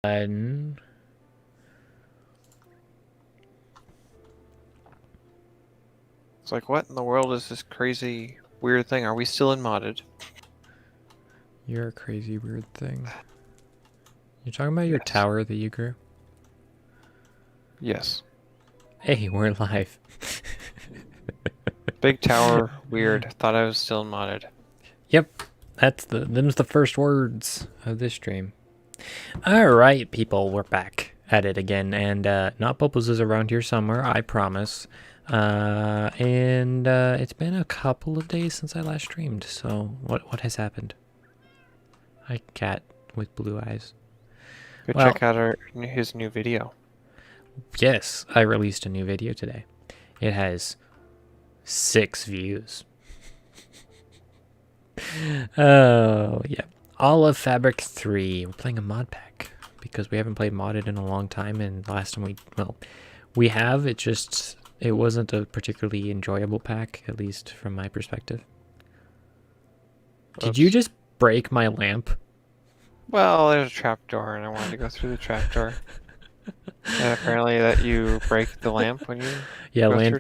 It's like, what in the world is this crazy, weird thing? Are we still in modded? You're a crazy weird thing. You're talking about your Yes. tower that you grew? Yes. Hey, we're live. Big tower, weird. Thought I was still in modded. Yep, them's the first words of this stream. Alright, people, we're back at it again, and Not Bubbles is around here somewhere, I promise. It's been a couple of days since I last streamed, so what has happened? Hi, cat with blue eyes. Go Well, check out his new video. yes, I released a new video today. It has 6 views. Oh, yeah. All of Fabric 3. We're playing a mod pack because we haven't played modded in a long time, and last time we have, it wasn't a particularly enjoyable pack, at least from my perspective. Did you just break my lamp? Well, there's a trapdoor, and I wanted to go through the trapdoor. And apparently that you break the lamp when you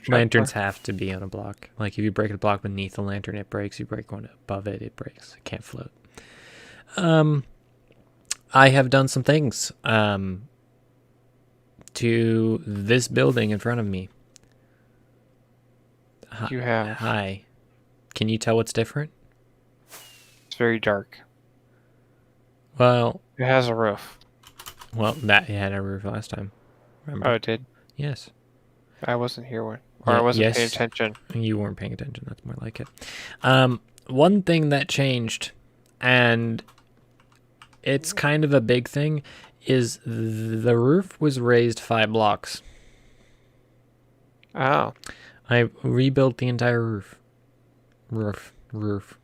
Lanterns have to be on a block. Like, if you break a block beneath the lantern, it breaks. You break one above it, it breaks. It can't float. I have done some things to this building in front of me. You have. Hi. Can you tell what's different? It's very dark. Well, it has a roof. Well, it had a roof last time. Remember? Oh, it did? Yes. I wasn't here when, or I wasn't paying attention. You weren't paying attention. That's more like it. One thing that changed, and it's kind of a big thing, is the roof was raised 5 blocks. Oh. I rebuilt the entire roof. Roof.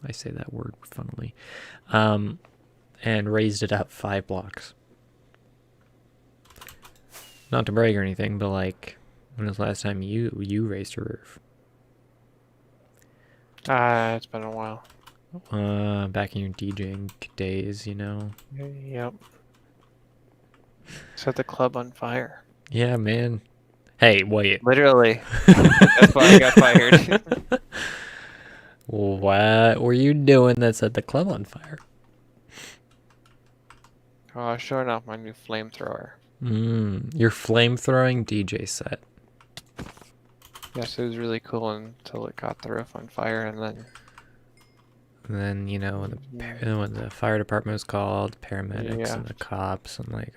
I say that word funnily. And raised it up 5 blocks. Not to brag or anything, but like, when was the last time you raised a roof? It's been a while. Back in your DJing days, you know? Yep. Set the club on fire. Yeah, man. Hey, wait. Literally. That's why I got fired. What were you doing that set the club on fire? Oh, I was showing off my new flamethrower. Your flamethrowing DJ set. Yes, it was really cool until it got the roof on fire, and then you know when the fire department was called, paramedics and the cops and like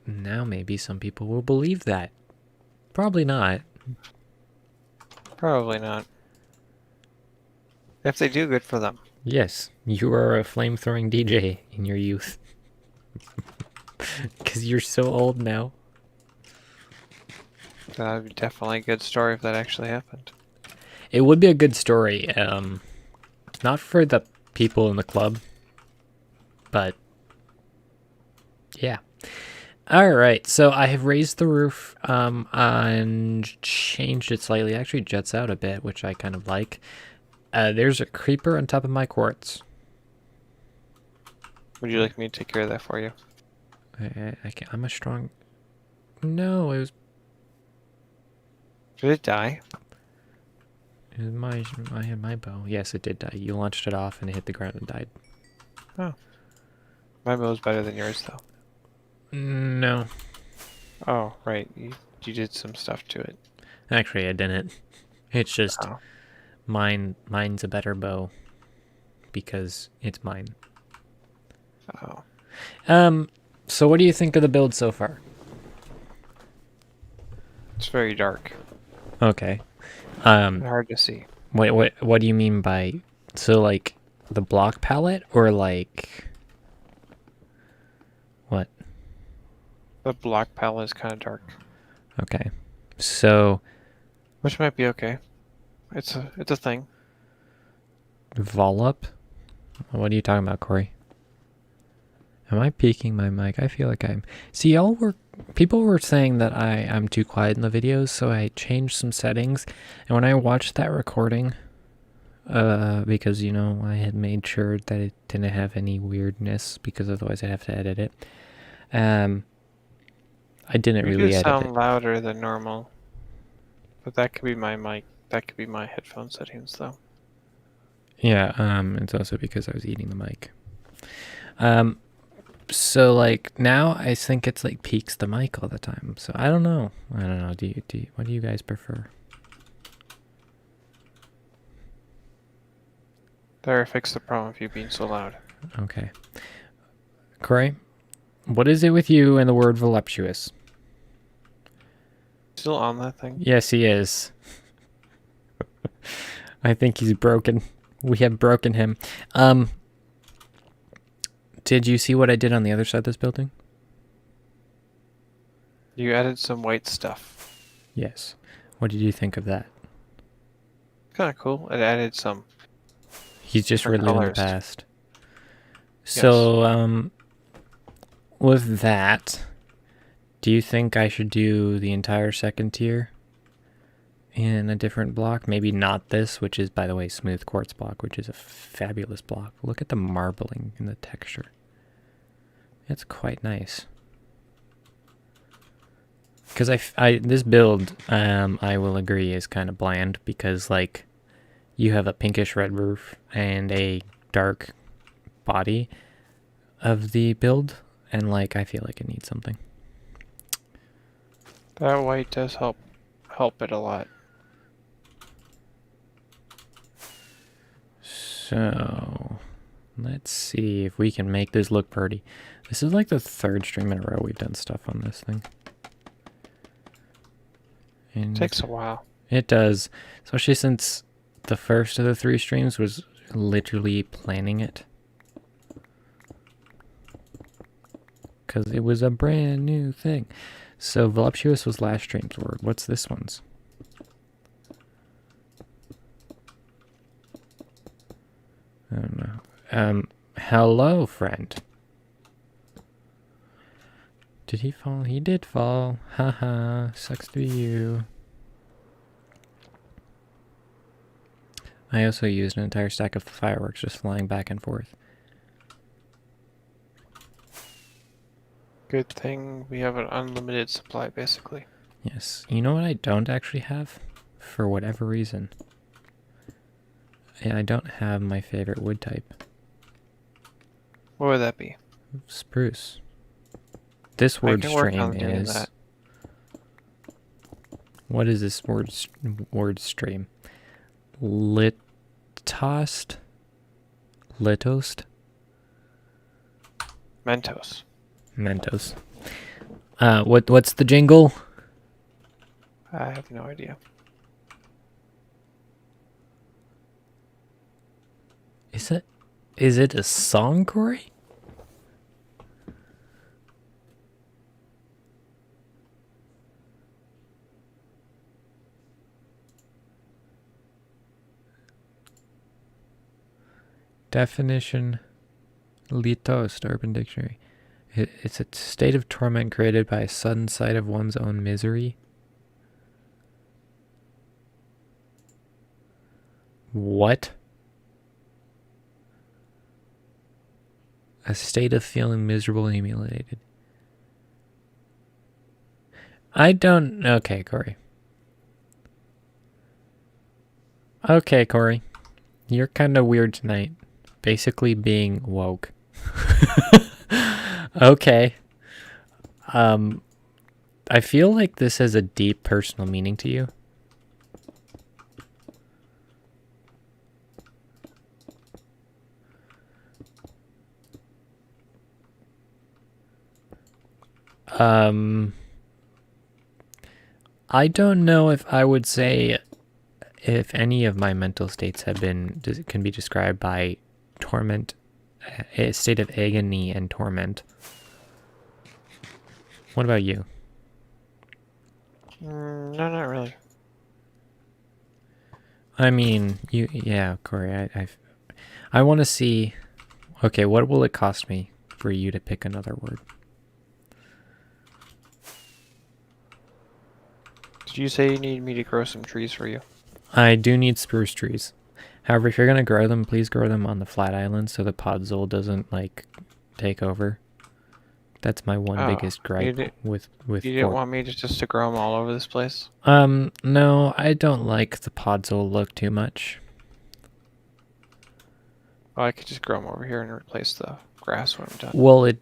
now maybe some people will believe that. Probably not. Probably not. If they do, good for them. Yes, you are a flamethrowing DJ in your youth. Because you're so old now. That would be definitely a good story if that actually happened. It would be a good story. Not for the people in the club, but yeah. Alright, so I have raised the roof and changed it slightly. It actually jets out a bit, which I kind of like. There's a creeper on top of my quartz. Would you like me to take care of that for you? I'm a strong... No, it was... Did it die? It was my bow. Yes, it did die. You launched it off and it hit the ground and died. Oh. My bow's better than yours, though. No. Oh, right. You did some stuff to it. Actually, I didn't. It's just... Oh. Mine's a better bow because it's mine. Oh. So what do you think of the build so far? It's very dark. Okay. Hard to see. Wait, what do you mean by so like the block palette or like what? The block palette is kind of dark. Okay. So which might be okay. It's a thing. Vol up? What are you talking about, Corey? Am I peeking my mic? I feel like I'm... See, people were saying that I'm too quiet in the videos, so I changed some settings. And when I watched that recording because you know I had made sure that it didn't have any weirdness because otherwise I'd have to edit it. I didn't You do really edit sound it. louder than normal, but that could be my mic. That could be my headphone settings, though. Yeah, it's also because I was eating the mic. So like now I think it's like peaks the mic all the time. So I don't know. I don't know. What do you guys prefer? There, fix the problem of you being so loud. Okay. Corey, what is it with you and the word voluptuous? Still on that thing? Yes, he is. I think he's broken. We have broken him. Did you see what I did on the other side of this building? You added some white stuff. Yes. What did you think of that? Kind of cool. It added some He's just different reliving the colors. past. So, with that, do you think I should do the entire second tier in a different block? Maybe not this, which is, by the way, smooth quartz block, which is a fabulous block. Look at the marbling and the texture. It's quite nice. Because this build, I will agree, is kind of bland because, like, you have a pinkish red roof and a dark body of the build, and, like, I feel like it needs something. That white does help it a lot. So, let's see if we can make this look pretty. This is like the third stream in a row we've done stuff on this thing. And It takes a while. it does, especially since the first of the 3 streams was literally planning it. Because it was a brand new thing. So, voluptuous was last stream's word. What's this one's? I don't know. Hello, friend. Did he fall? He did fall. Haha, sucks to be you. I also used an entire stack of fireworks just flying back and forth. Good thing we have an unlimited supply, basically. Yes. You know what I don't actually have? For whatever reason. I don't have my favorite wood type. What would that be? Spruce. This I word can work stream on doing is... that. What is this word stream? Litost? Litost? Mentos. Mentos. What's the jingle? I have no idea. Is it a song, Corey? Definition: Litost, Urban Dictionary. It's a state of torment created by a sudden sight of one's own misery. What? A state of feeling miserable and humiliated. I don't... Okay, Corey. Okay, Corey. You're kind of weird tonight. Basically being woke. Okay. I feel like this has a deep personal meaning to you. I don't know if I would say if any of my mental states can be described by torment, a state of agony and torment. What about you? No, not really. I mean, yeah, Corey, I want to see, okay, what will it cost me for you to pick another word? Did you say you need me to grow some trees for you? I do need spruce trees. However, if you're gonna grow them, please grow them on the flat island so the podzol doesn't like take over. That's my one Oh, biggest gripe with you didn't want me just to grow them all over this place? No, I don't like the podzol look too much. Oh, I could just grow them over here and replace the grass when I'm done. Well, it's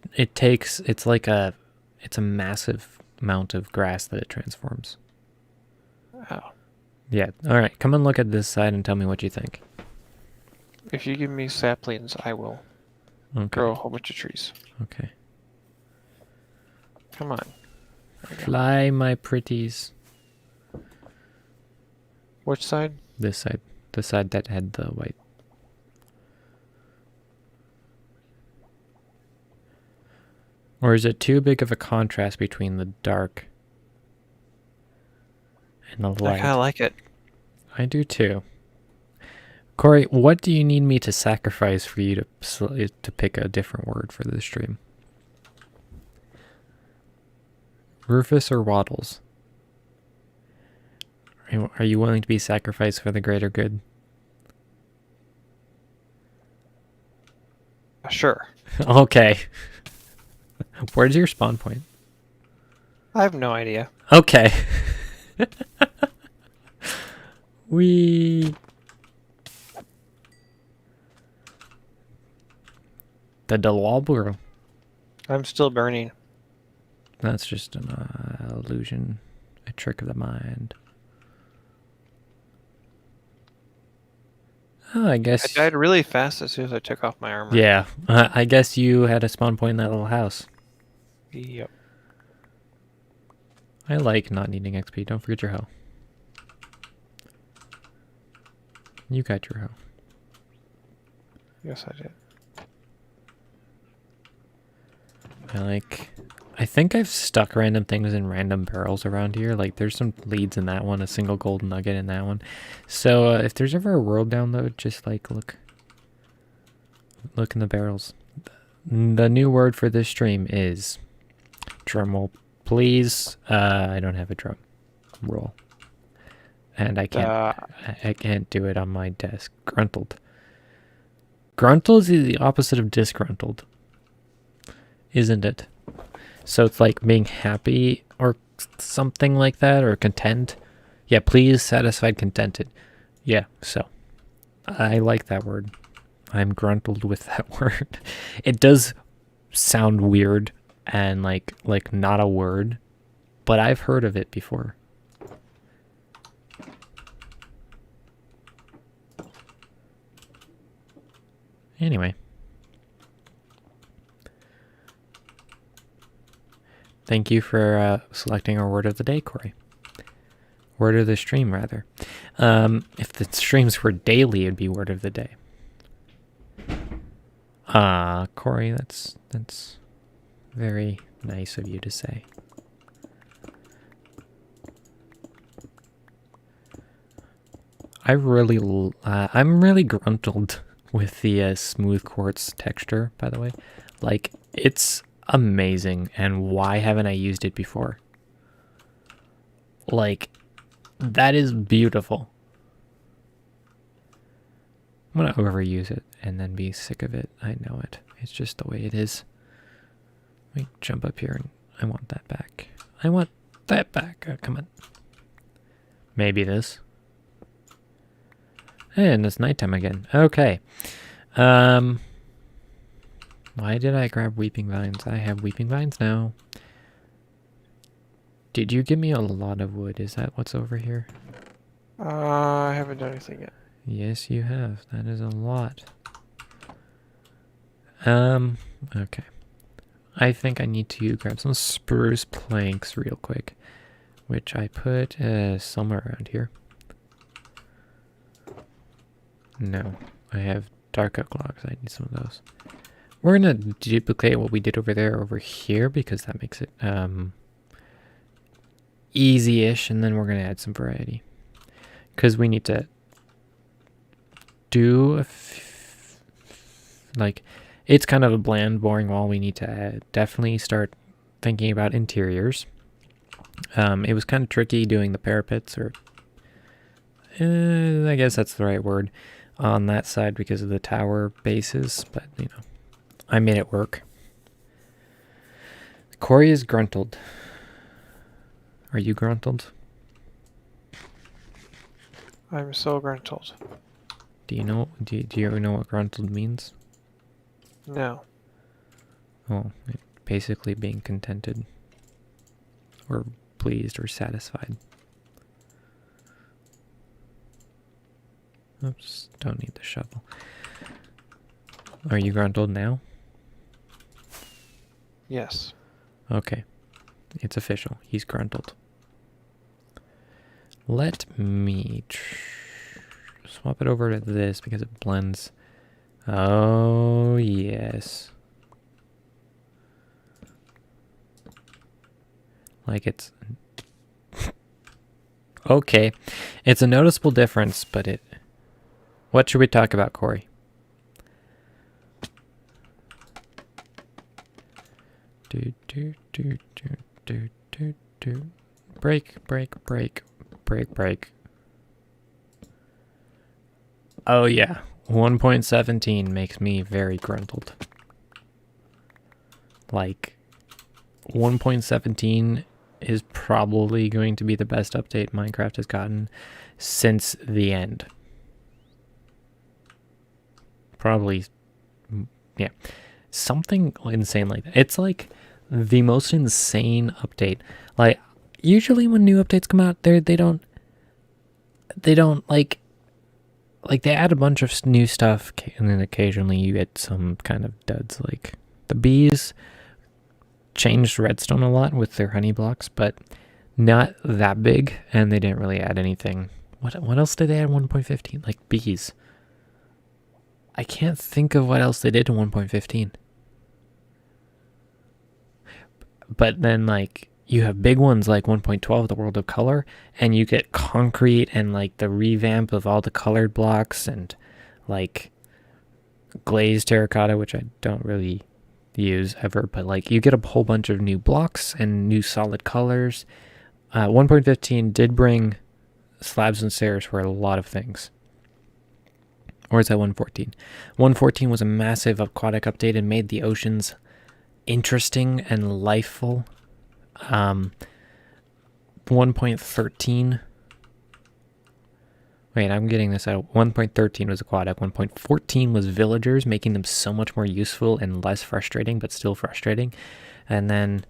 a massive amount of grass that it transforms. Oh. Yeah. All right, come and look at this side and tell me what you think. If you give me saplings, I will grow a whole bunch of trees. Okay. Come on. Fly, my pretties. Which side? This side. The side that had the white. Or is it too big of a contrast between the dark and the light? I kind of like it. I do too. Corey, what do you need me to sacrifice for you to pick a different word for this stream? Rufus or Waddles? Are you willing to be sacrificed for the greater good? Sure. Okay. Where's your spawn point? I have no idea. Okay. We... The Delaware. I'm still burning. That's just an illusion, a trick of the mind. Oh, I guess... I died really fast as soon as I took off my armor. Yeah, I guess you had a spawn point in that little house. Yep. I like not needing XP. Don't forget your hoe. You got your hoe. Yes, I did. I think I've stuck random things in random barrels around here. Like, there's some leads in that one, a single gold nugget in that one. So, if there's ever a world download, just, like, look in the barrels. The new word for this stream is... Drumroll, please. I don't have a drum roll. And I can't do it on my desk. Gruntled. Gruntled is the opposite of disgruntled. Isn't it? So it's like being happy or something like that, or content. Yeah, please, satisfied, contented. Yeah, so I like that word. I'm gruntled with that word. It does sound weird and like not a word, but I've heard of it before. Anyway. Thank you for selecting our word of the day, Corey. Word of the stream, rather. If the streams were daily, it'd be word of the day. Corey, that's very nice of you to say. I'm really gruntled with the smooth quartz texture, by the way. Like, it's amazing, and why haven't I used it before? Like, that is beautiful. I'm gonna overuse it and then be sick of it. I know it. It's just the way it is. Let me jump up here and I want that back. I want that back. Oh, come on. Maybe this. And it's nighttime again. Okay. Why did I grab Weeping Vines? I have Weeping Vines now. Did you give me a lot of wood? Is that what's over here? I haven't done anything yet. Yes, you have. That is a lot. Okay. I think I need to grab some spruce planks real quick, which I put somewhere around here. No, I have dark oak logs. I need some of those. We're gonna duplicate what we did over there over here because that makes it easy-ish, and then we're gonna add some variety because we need to do like, it's kind of a bland, boring wall. We need to definitely start thinking about interiors. It was kind of tricky doing the parapets, or I guess that's the right word. on that side because of the tower bases, but you know, I made it work. Corey is gruntled. Are you gruntled? I'm so gruntled. Do you know? Do you ever know what gruntled means? No. Oh, basically being contented, or pleased, or satisfied. Oops, don't need the shovel. Are you gruntled now? Yes. Okay, it's official. He's gruntled. Let me swap it over to this because it blends. Oh, yes. Like it's... Okay. It's a noticeable difference, but it... What should we talk about, Corey? Break, break, break, break, break. Oh yeah, 1.17 makes me very gruntled. Like, 1.17 is probably going to be the best update Minecraft has gotten since the end. Probably, yeah. Something insane like that. It's like the most insane update. Like, usually when new updates come out, they don't like they add a bunch of new stuff, and then occasionally you get some kind of duds. Like the bees changed redstone a lot with their honey blocks, but not that big, and they didn't really add anything. What else did they add in 1.15? Like bees. I can't think of what else they did in 1.15. But then, like, you have big ones like 1.12, the World of Color, and you get concrete and, like, the revamp of all the colored blocks and, like, glazed terracotta, which I don't really use ever, but, like, you get a whole bunch of new blocks and new solid colors. 1.15 did bring slabs and stairs for a lot of things. Or is that 114? 114 was a massive aquatic update and made the oceans interesting and lifeful. 1.13. Wait, I'm getting this out. 1.13 was aquatic. 1.14 was villagers, making them so much more useful and less frustrating, but still frustrating. And then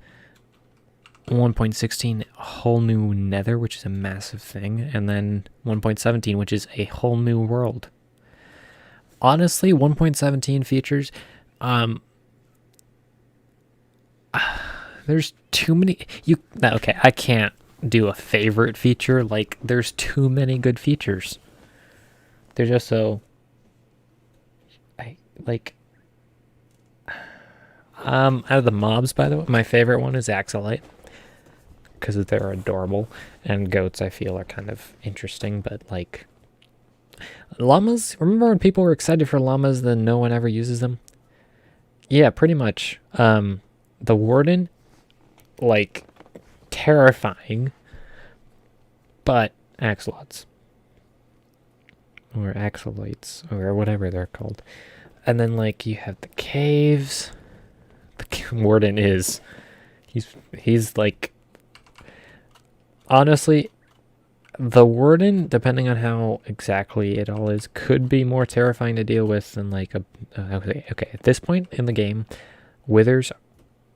1.16, a whole new nether, which is a massive thing. And then 1.17, which is a whole new world. Honestly, 1.17 features, there's too many. Okay, I can't do a favorite feature. Like, there's too many good features. They're just so, out of the mobs, by the way, my favorite one is Axolite, because they're adorable, and goats I feel are kind of interesting, but like llamas. Remember when people were excited for llamas, then no one ever uses them? Yeah, pretty much. The warden, like, terrifying, but axolotls. Or axolites, or whatever they're called. And then, like, you have the caves. The warden is... He's like... Honestly, the warden, depending on how exactly it all is, could be more terrifying to deal with than, like, a... okay, at this point in the game, withers...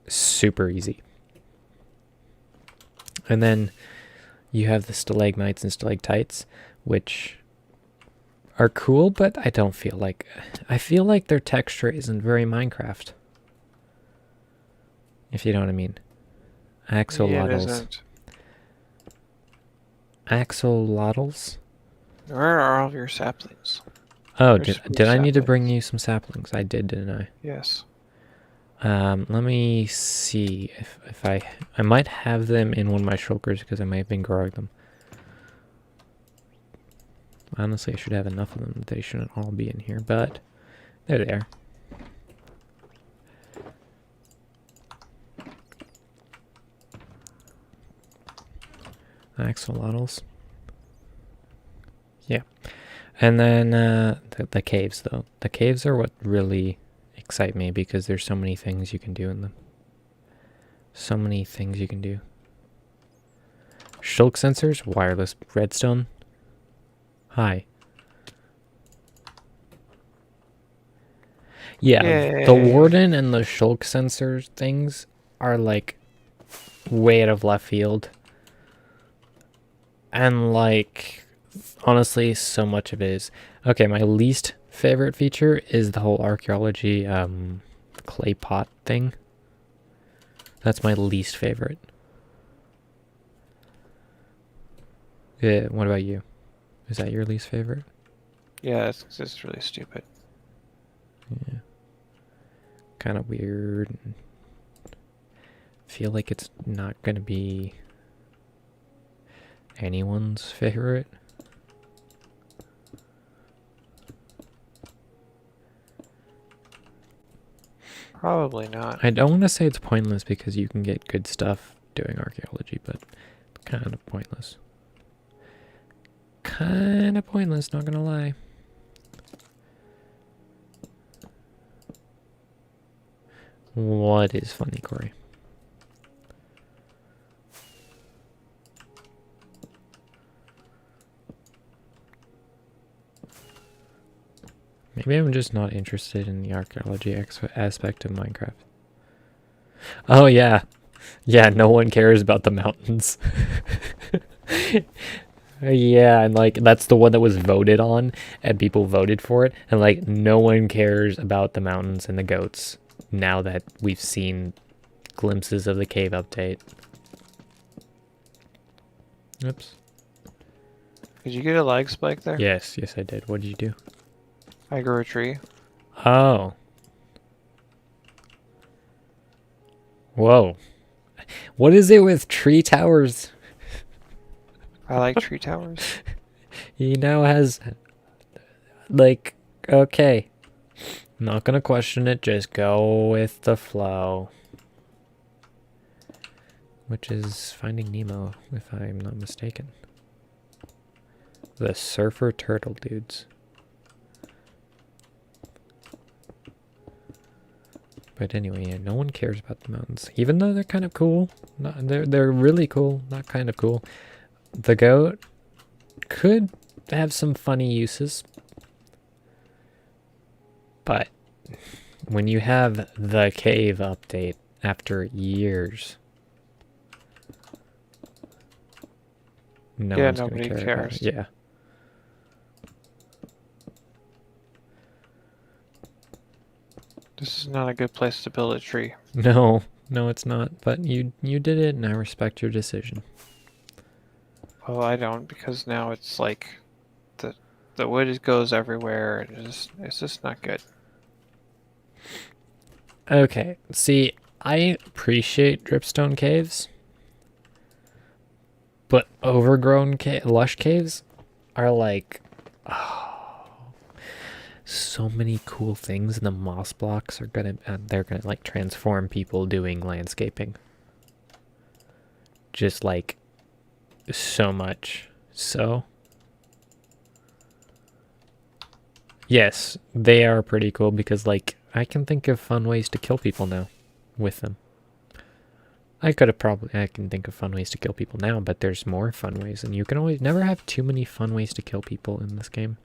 super easy. And then you have the stalagmites and stalactites, which are cool, but I feel like their texture isn't very Minecraft, if you know what I mean. Axolotls. Axolotls. Where are all your saplings? Oh, did I need to bring you some saplings? I did, didn't I? Yes. Let me see if I might have them in one of my shulkers because I might have been growing them. Honestly, I should have enough of them that they shouldn't all be in here, but there they are. Axolotls. Yeah. And then the caves, though. The caves are what really excite me because there's so many things you can do in them. So many things you can do. Shulk sensors, wireless redstone. Hi. Yeah, the Yay. warden and the shulk sensor things are like way out of left field. And like honestly, so much of it is okay. My least favorite feature is the whole archaeology clay pot thing. That's my least favorite. Yeah, what about you? Is that your least favorite? Yeah, it's just really stupid. Yeah. Kind of weird. Feel like it's not gonna be anyone's favorite. Probably not. I don't want to say it's pointless because you can get good stuff doing archaeology, but kind of pointless. Kind of pointless, not gonna lie. What is funny, Corey? Maybe I'm just not interested in the archaeology aspect of Minecraft. Oh, yeah. Yeah, no one cares about the mountains. Yeah, and like that's the one that was voted on and people voted for it. And like no one cares about the mountains and the goats now that we've seen glimpses of the cave update. Oops. Did you get a lag spike there? Yes, yes I did. What did you do? I grew a tree. Oh. Whoa. What is it with tree towers? I like tree towers. He now has, like, okay. Not gonna question it, just go with the flow. Which is Finding Nemo, if I'm not mistaken. The surfer turtle dudes. But anyway, yeah, no one cares about the mountains, even though they're kind of cool. Not, they're really cool, not kind of cool. The goat could have some funny uses, but when you have the cave update after years, no Yeah, one's gonna nobody care about cares. it. Yeah. This is not a good place to build a tree. No, no, it's not. But you did it, and I respect your decision. Well, I don't because now it's like the wood goes everywhere and it's just not good. Okay, see, I appreciate dripstone caves, but overgrown lush caves are like, oh, so many cool things, and the moss blocks are gonna, they're gonna like transform people doing landscaping. Just like so much. So, yes, they are pretty cool because like I can think of fun ways to kill people now with them. I can think of fun ways to kill people now, but there's more fun ways, and you can always never have too many fun ways to kill people in this game.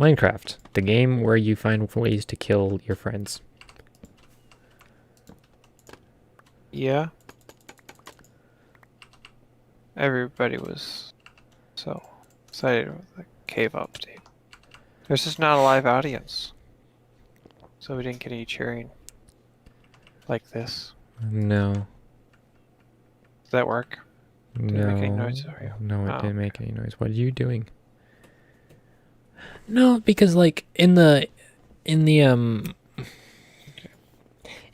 Minecraft, the game where you find ways to kill your friends. Yeah. Everybody was so excited with the cave update. There's just not a live audience. So we didn't get any cheering like this. No. Does that work? Did it No. make any noise? Oh, yeah. No, it Oh, didn't make any noise. What are you doing? No, because like in the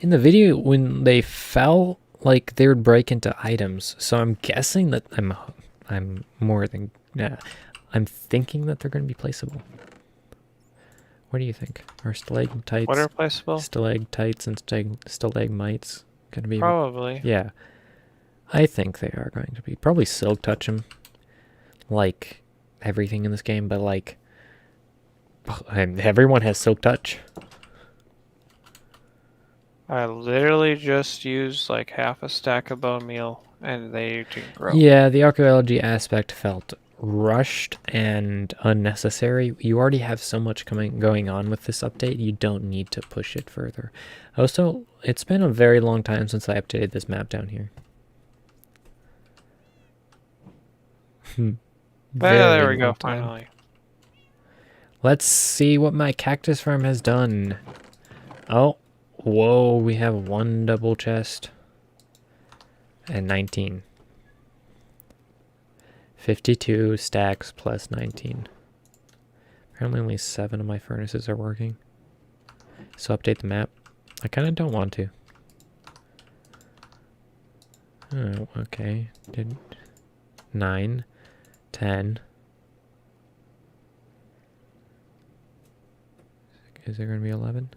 video when they fell, like they would break into items. So I'm guessing that I'm more than I'm thinking that they're going to be placeable. What do you think? Are stalagmites, what are placeable? stalactites, and stalagmites going to be? Probably. Yeah, I think they are going to be. Probably silk touch them. Like everything in this game, but like everyone has Silk Touch. I literally just used like half a stack of bone meal and they didn't grow. Yeah, the archaeology aspect felt rushed and unnecessary. You already have so much going on with this update. You don't need to push it further. Also, it's been a very long time since I updated this map down here. There we Very go, long time. finally. Let's see what my cactus farm has done. Oh, whoa, we have 1 double chest and 19. 52 stacks plus 19. Apparently only 7 of my furnaces are working. So update the map. I kind of don't want to. Oh, okay. Did 9, 10. Is there going to be 11?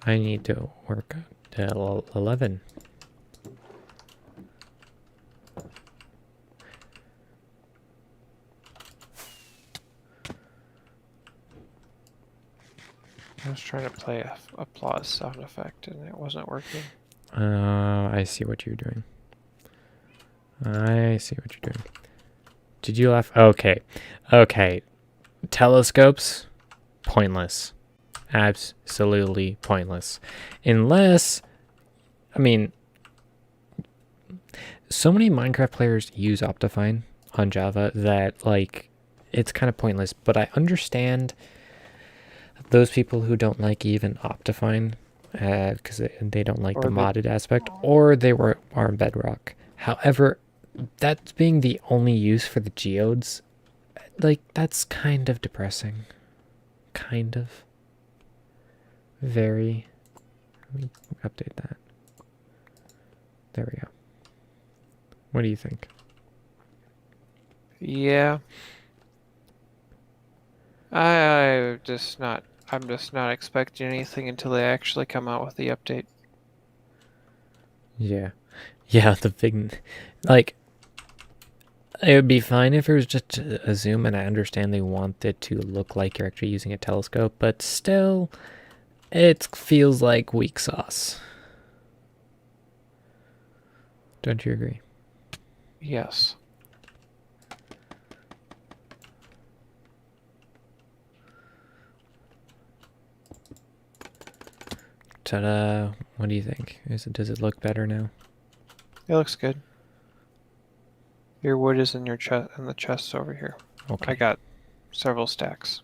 I need to work till 11. I was trying to play a applause sound effect and it wasn't working. I see what you're doing. I see what you're doing. Did you laugh? Okay. Okay. Telescopes, pointless. Absolutely pointless. Unless, I mean, so many Minecraft players use Optifine on Java that, like, it's kind of pointless. But I understand those people who don't like even Optifine because they don't like the modded aspect, or they are in Bedrock. However, that's being the only use for the geodes, like, that's kind of depressing. Kind of. Very. Let me update that. There we go. What do you think? Yeah. I'm just not expecting anything until they actually come out with the update. Yeah. Yeah, the big, like, it would be fine if it was just a zoom, and I understand they want it to look like you're actually using a telescope, but still, it feels like weak sauce. Don't you agree? Yes. Ta-da! What do you think? Does it look better now? It looks good. Your wood is in your chest, in the chests over here. Okay. I got several stacks.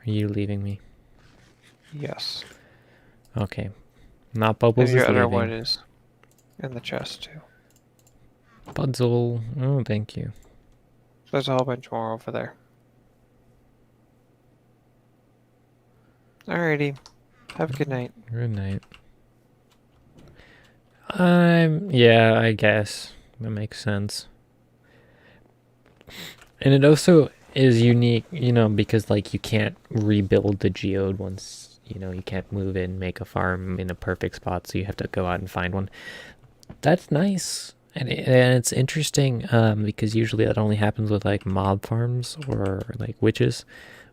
Are you leaving me? Yes. Okay. Not Bubbles And your is other leaving. wood is in the chest too. Budzle. Oh, thank you. There's a whole bunch more over there. Alrighty. Have a good night. Good night. Yeah, I guess. That makes sense. And it also is unique, because, like, you can't rebuild the geode once, you can't move in, make a farm in a perfect spot, so you have to go out and find one. That's nice. And it's interesting, because usually that only happens with, like, mob farms or, like, witches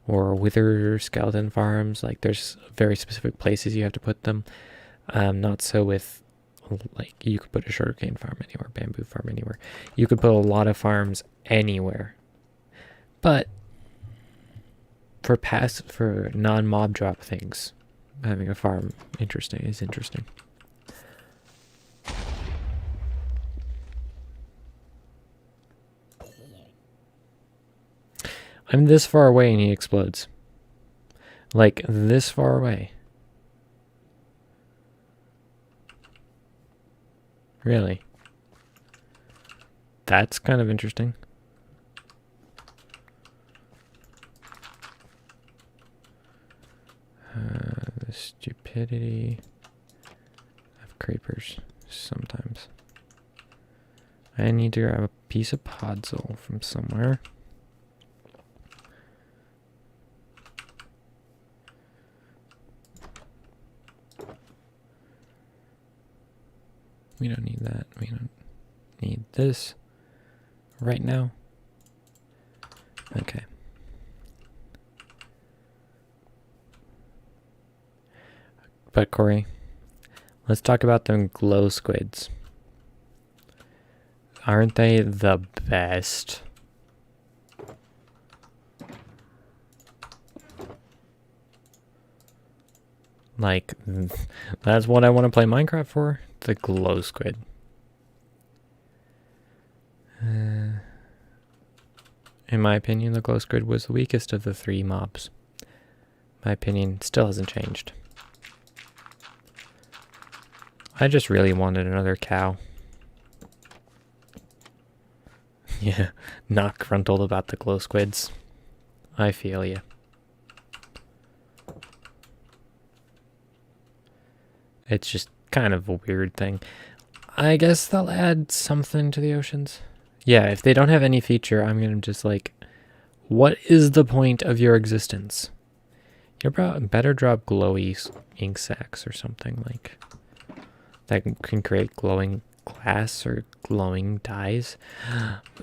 or wither skeleton farms. Like, there's very specific places you have to put them. Not so with, like, you could put a sugarcane farm anywhere, bamboo farm anywhere. You could put a lot of farms anywhere. But for non-mob drop things, having a farm is interesting. I'm this far away and he explodes. Like, this far away. Really? That's kind of interesting. The stupidity of creepers sometimes. I need to grab a piece of podzol from somewhere. We don't need that. We don't need this right now. Okay. But Corey, let's talk about them glow squids. Aren't they the best? Like, that's what I want to play Minecraft for. The glow squid. In my opinion, the glow squid was the weakest of the 3 mobs. My opinion still hasn't changed. I just really wanted another cow. Yeah, not gruntled about the glow squids. I feel ya. It's just kind of a weird thing. I guess they'll add something to the oceans. Yeah, if they don't have any feature, I'm gonna just like, what is the point of your existence? You better drop glowy ink sacs or something like that can create glowing glass or glowing dyes.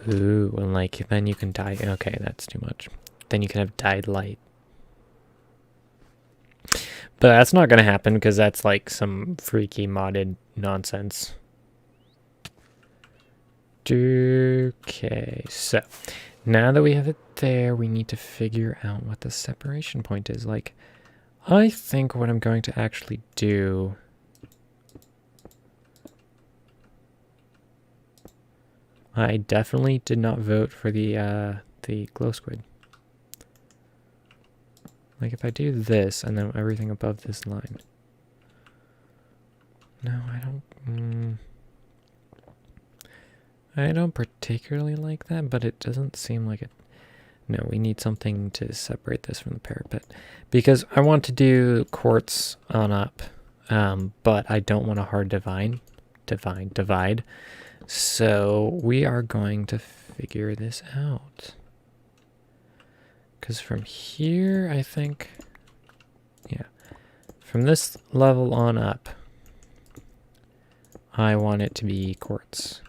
Ooh, and like then you can dye. Okay, that's too much. Then you can have dyed light. But that's not gonna happen because that's like some freaky modded nonsense. Okay, so now that we have it there, we need to figure out what the separation point is. Like, I think what I'm going to actually do... I definitely did not vote for the glow squid. Like, if I do this and then everything above this line... No, I don't... I don't particularly like that, but it doesn't seem like it. No, we need something to separate this from the parapet. Because I want to do quartz on up, but I don't want a hard divide. So we are going to figure this out. Because from here, I think... Yeah. From this level on up, I want it to be quartz.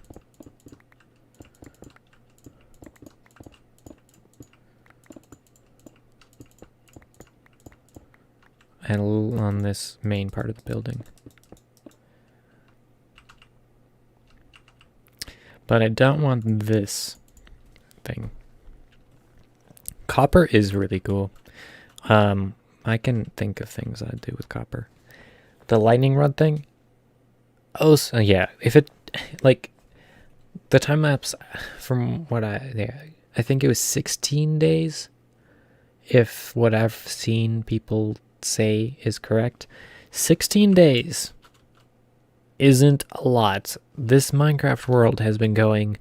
And on this main part of the building. But I don't want this thing. Copper is really cool. I can think of things I'd do with copper. The lightning rod thing. Oh, so yeah. If it, like, the time lapse from what I think it was 16 days. If what I've seen people say is correct, 16 days isn't a lot. This Minecraft world has been going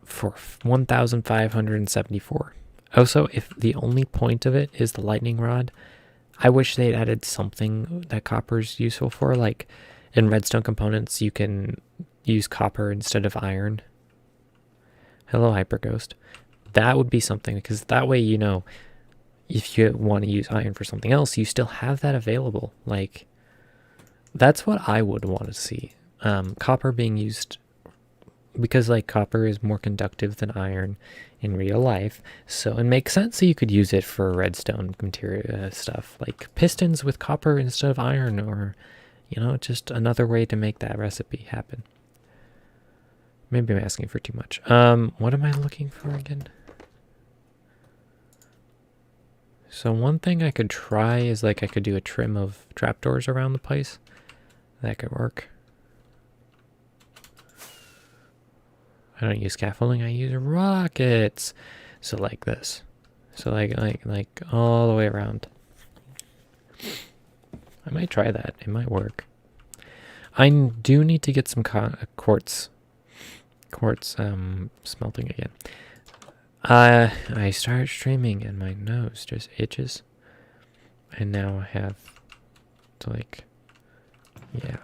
for 1,574. Also, if the only point of it is the lightning rod, I wish they'd added something that copper's useful for. Like in redstone components, you can use copper instead of iron. Hello, Hyperghost. That would be something, because that way, you know, if you want to use iron for something else, you still have that available. Like, that's what I would want to see. Copper being used, because like copper is more conductive than iron in real life, so it makes sense that you could use it for redstone material stuff, like pistons with copper instead of iron, or, you know, just another way to make that recipe happen. Maybe I'm asking for too much. What am I looking for again? So one thing I could try is like I could do a trim of trapdoors around the place. That could work. I don't use scaffolding, I use rockets. So like this. So like all the way around. I might try that. It might work. I do need to get some quartz smelting again. I started streaming and my nose just itches. And now I have to like, yeah,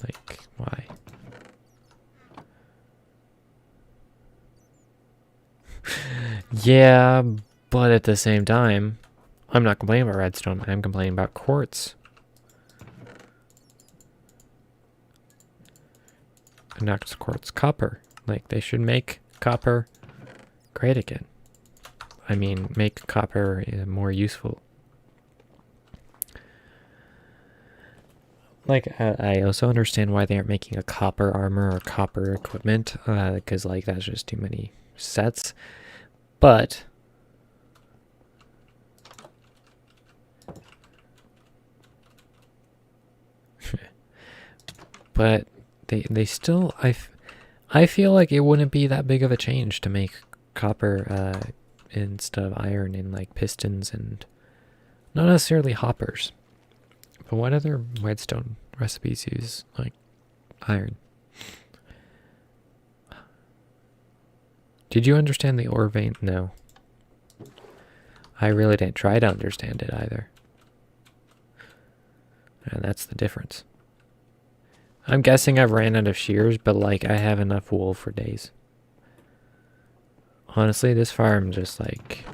like why? Yeah, but at the same time, I'm not complaining about redstone. I'm complaining about quartz. And not quartz, copper. Like, they should make copper great again. I mean, make copper more useful. Like, I also understand why they aren't making a copper armor or copper equipment, because, like, that's just too many sets. But but they still, I feel like it wouldn't be that big of a change to make copper instead of iron in, like, pistons and not necessarily hoppers. But what other redstone recipes use, like, iron? Did you understand the ore vein? No. I really didn't try to understand it either. And that's the difference. I'm guessing I've ran out of shears, but, like, I have enough wool for days. Honestly, this farm just like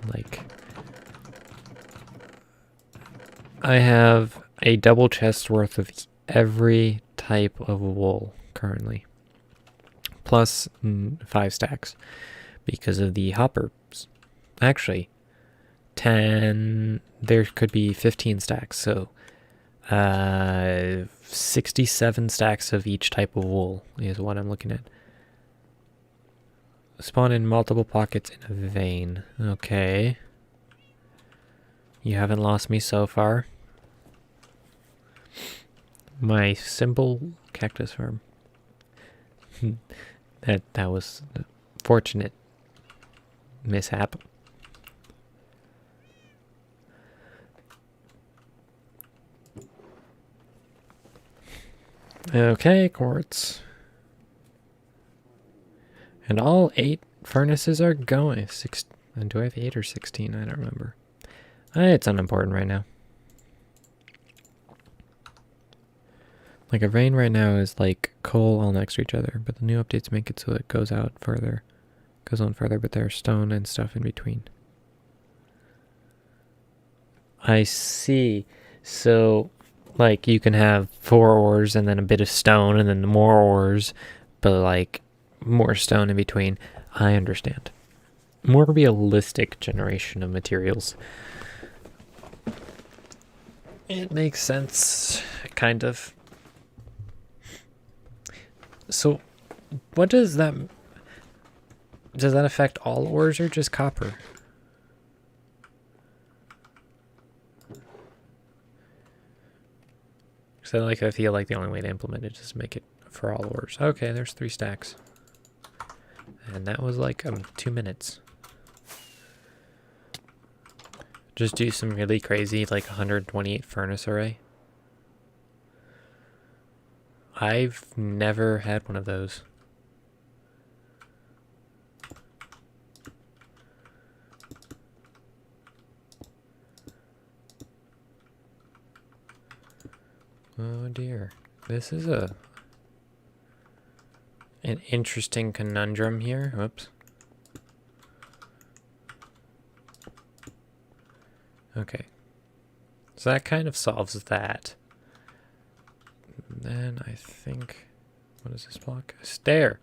I have a double chest worth of every type of wool currently. Plus 5 stacks because of the hoppers. Actually, 10, there could be 15 stacks, so 67 stacks of each type of wool is what I'm looking at. Spawn in multiple pockets in a vein. Okay. You haven't lost me so far. My simple cactus farm. that was a fortunate mishap. Okay, quartz. And all 8 furnaces are going. Do I have 8 or 16? I don't remember. It's unimportant right now. Like, a vein right now is like coal all next to each other, but the new updates make it so it goes out further. Goes on further, but there's stone and stuff in between. I see. So, like, you can have 4 ores and then a bit of stone and then more ores, but, like, more stone in between. I understand. More realistic generation of materials. It makes sense, kind of. So, what does that affect all ores or just copper? So, like, I feel like the only way to implement it is to make it for all ores. Okay, there's 3 stacks. And that was like 2 minutes. Just do some really crazy, like, 128 furnace array. I've never had one of those. Oh dear. This is an interesting conundrum here. Whoops. Okay. So that kind of solves that. And then I think, what is this block? A stair.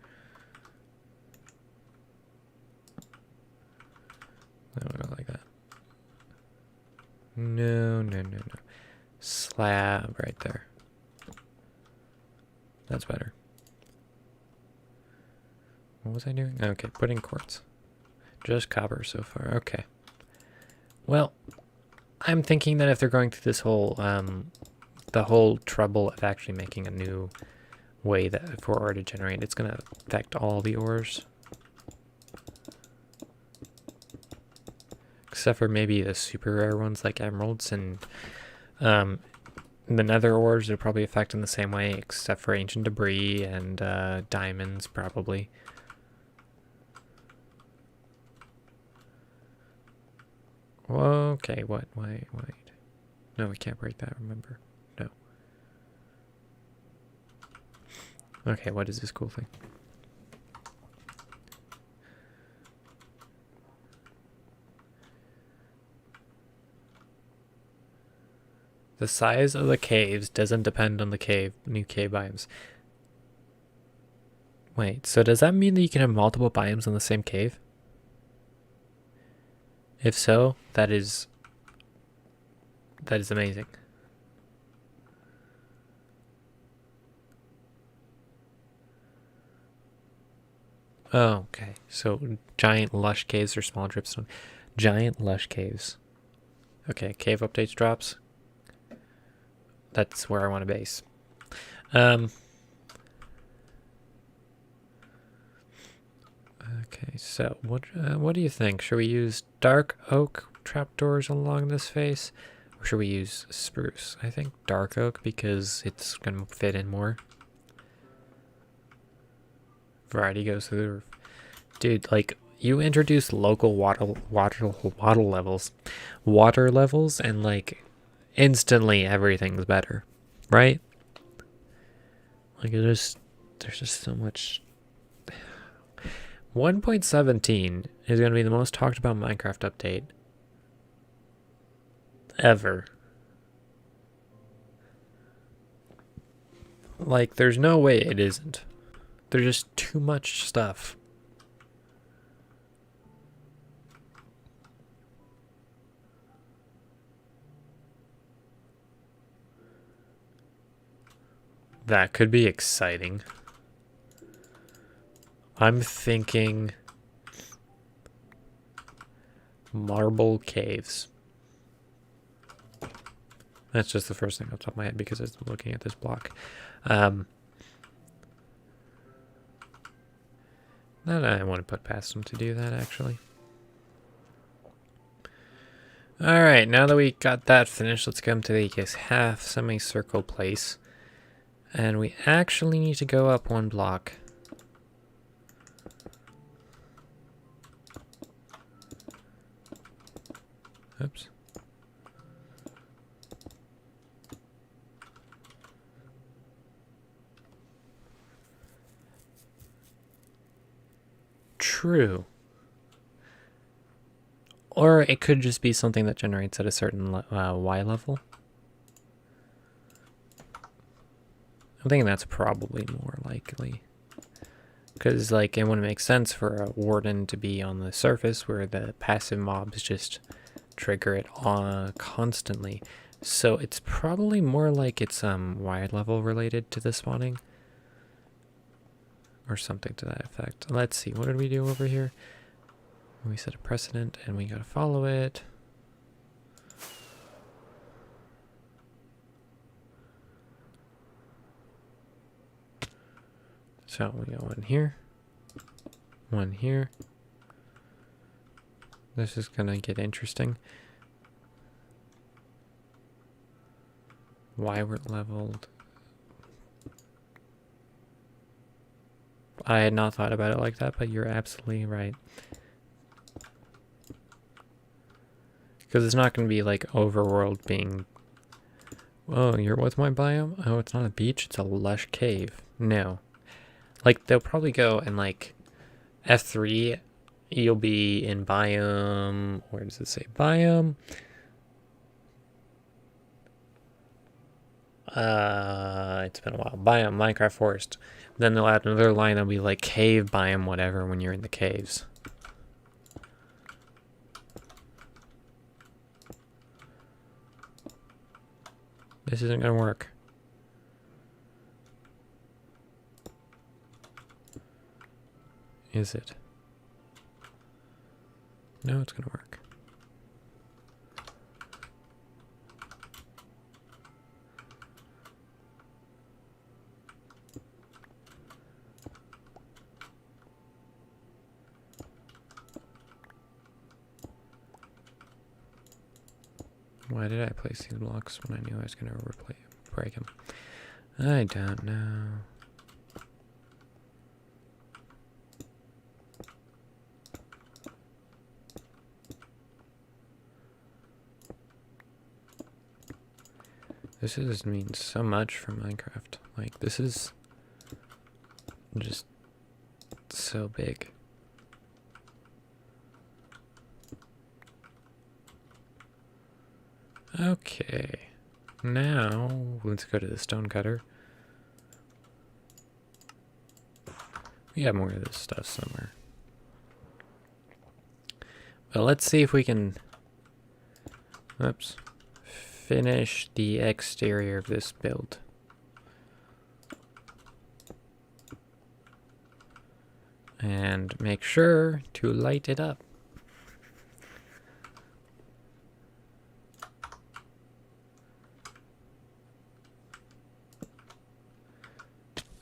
I don't go like that. No. Slab right there. That's better. What was I doing? Okay, putting quartz. Just copper so far. Okay. Well, I'm thinking that if they're going through this whole, the whole trouble of actually making a new way that for ore to generate, it's going to affect all the ores. Except for maybe the super rare ones like emeralds and the nether ores are probably affect in the same way, except for ancient debris and diamonds probably. Okay, what? Wait. No, we can't break that, remember? No. Okay, what is this cool thing? The size of the caves doesn't depend on the new cave biomes. Wait, so does that mean that you can have multiple biomes in the same cave? If so, that is amazing. Oh, okay. So giant lush caves or small dripstone. Giant lush caves. Okay, cave updates drops. That's where I want to base. Okay, so what do you think? Should we use dark oak trapdoors along this face? Or should we use spruce? I think dark oak because it's going to fit in more. Variety goes through the roof. Dude, like, you introduce local water levels, and like instantly everything's better, right? Like there's just so much. 1.17 is going to be the most talked about Minecraft update ever. Like, there's no way it isn't. There's just too much stuff. That could be exciting. I'm thinking marble caves. That's just the first thing off the top of my head because I'm looking at this block. That I want to put past them to do that, actually. Alright, now that we got that finished, let's come to the half semicircle place. And we actually need to go up one block. Oops. True. Or it could just be something that generates at a certain Y level. I'm thinking that's probably more likely. Because, like, it wouldn't make sense for a warden to be on the surface where the passive mobs just trigger it on constantly. So it's probably more like it's Y level related to the spawning. Or something to that effect. Let's see, what did we do over here? We set a precedent and we gotta follow it. So we got one here. One here. This is gonna get interesting. Why we're leveled. I had not thought about it like that, but you're absolutely right. Because it's not going to be like overworld being, oh, you're with my biome? Oh, it's not a beach, it's a lush cave. No. Like, they'll probably go and like F3, you'll be in biome, where does it say biome? It's been a while. Biome, Minecraft Forest. Then they'll add another line that'll be like cave biome, whatever, when you're in the caves. This isn't gonna work. Is it? No, it's gonna work. Why did I place these blocks when I knew I was going to break them? I don't know. This means so much for Minecraft. Like, this is just so big. Okay, now let's go to the stone cutter. We have more of this stuff somewhere. But let's see if we can, oops, finish the exterior of this build. And make sure to light it up.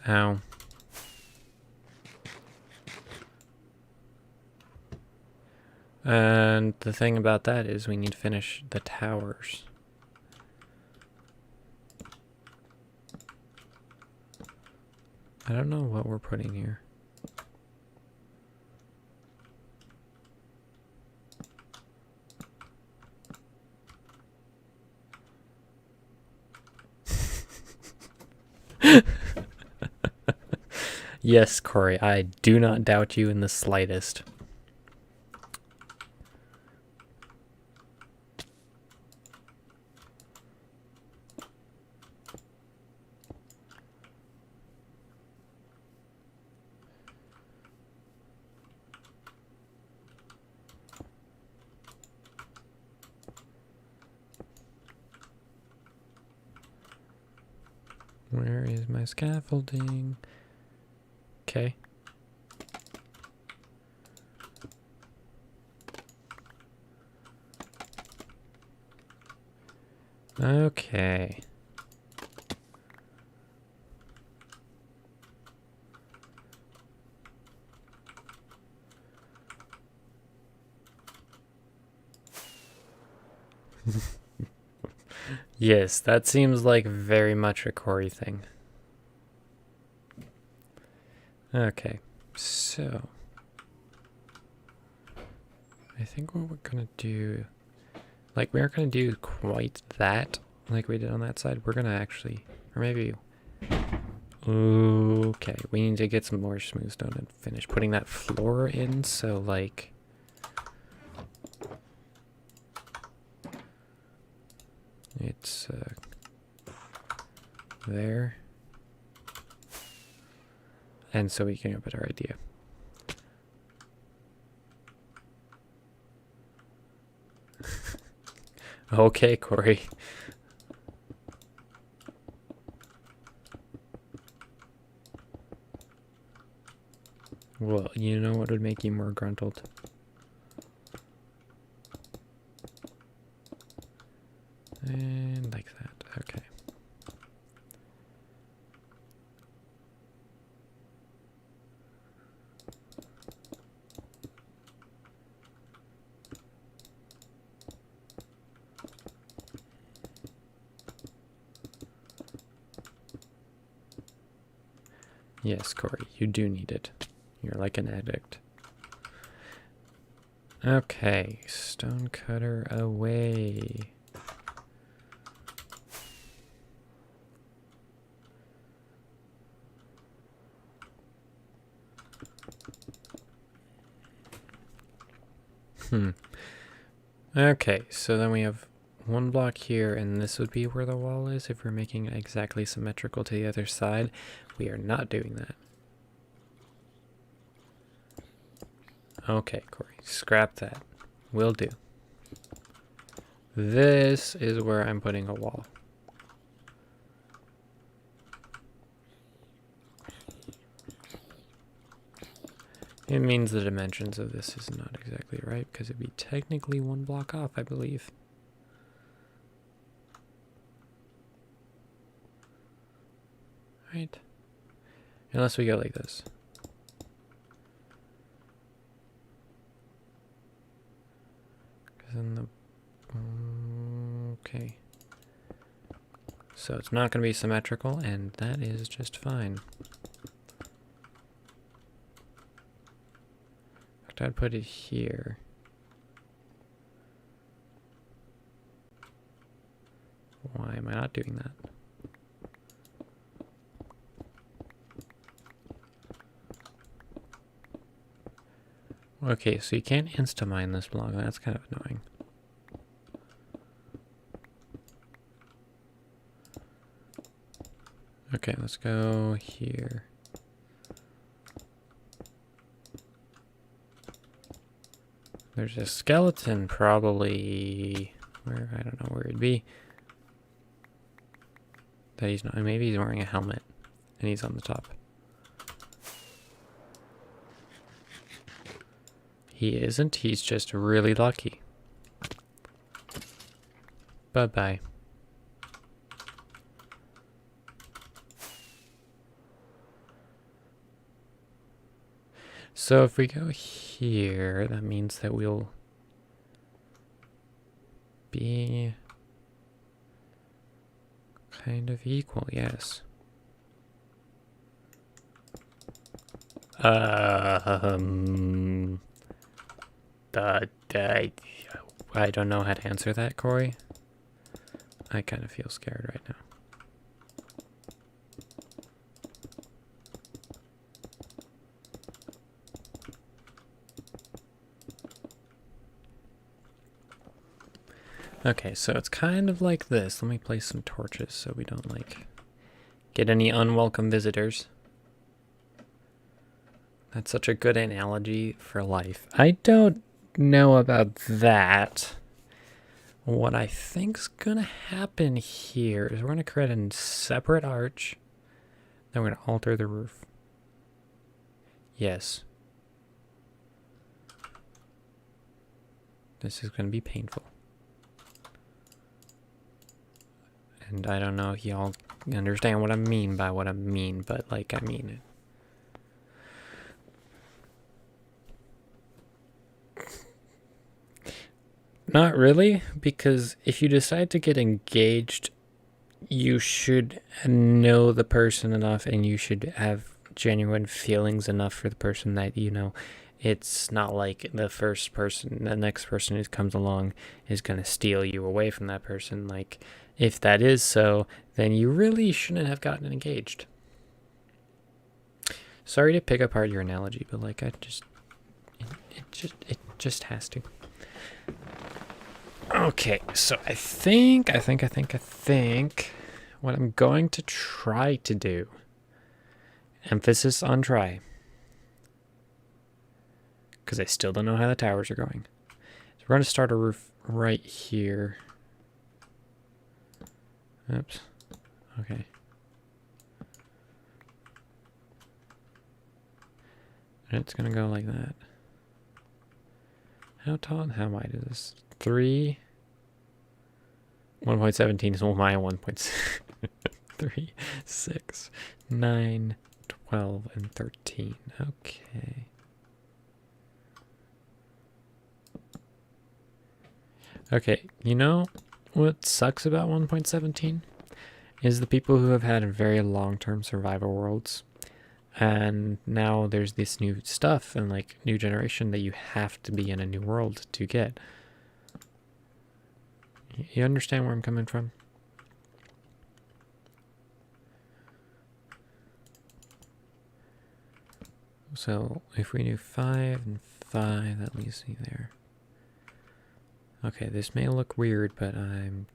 Ow. And the thing about that is we need to finish the towers. I don't know what we're putting here. Yes, Corey, I do not doubt you in the slightest. Where is my scaffolding? Okay. Okay. Yes, that seems like very much a Corey thing. Okay, so I think what we're gonna do, like we aren't gonna do quite that like we did on that side. We're gonna actually, or maybe, okay, we need to get some more smooth stone and finish putting that floor in. So like, it's there, and so we can get a better idea. Okay, Corey. Well, you know what would make you more gruntled? And like that. Okay. Yes, Corey, you do need it. You're like an addict. Okay, stone cutter away. Okay, so then we have one block here, and this would be where the wall is if we're making it exactly symmetrical to the other side. We are not doing that. Okay, Corey, scrap that. Will do. This is where I'm putting a wall. It means the dimensions of this is not exactly right, because it'd be technically one block off, I believe. Right? Unless we go like this. Because then the... Okay. So it's not going to be symmetrical, and that is just fine. I'd put it here. Why am I not doing that? Okay, so you can't insta-mine this block. That's kind of annoying. Okay, let's go here. there's a skeleton probably where, I don't know where it'd be. That he's not, maybe he's wearing a helmet and he's on the top. He isn't, he's just really lucky. Bye-bye. So if we go here, that means that we'll be kind of equal, yes. I don't know how to answer that, Corey. I kind of feel scared right now. Okay, so it's kind of like this. Let me place some torches so we don't, like, get any unwelcome visitors. That's such a good analogy for life. I don't know about that. What I think's gonna happen here is we're gonna create a separate arch. Then we're gonna alter the roof. Yes. This is gonna be painful. And I don't know if y'all understand what I mean by what I mean, but like I mean it. Not really, because if you decide to get engaged, you should know the person enough and you should have genuine feelings enough for the person that, you know, it's not like the next person who comes along is going to steal you away from that person. Like, if that is so, then you really shouldn't have gotten engaged. Sorry to pick apart your analogy, but like, it just has to. Okay, so I think what I'm going to try to do, emphasis on try, because I still don't know how the towers are going. So we're going to start a roof right here. Oops. Okay. And it's going to go like that. How tall and how wide is this? 3. 1.17 is my 1.3, 6, 9, 12, and 13. Okay. Okay, you know what sucks about 1.17 is the people who have had very long-term survival worlds. And now there's this new stuff and like new generation that you have to be in a new world to get. You understand where I'm coming from? So if we do 5 and 5, that leaves me there. Okay, this may look weird, but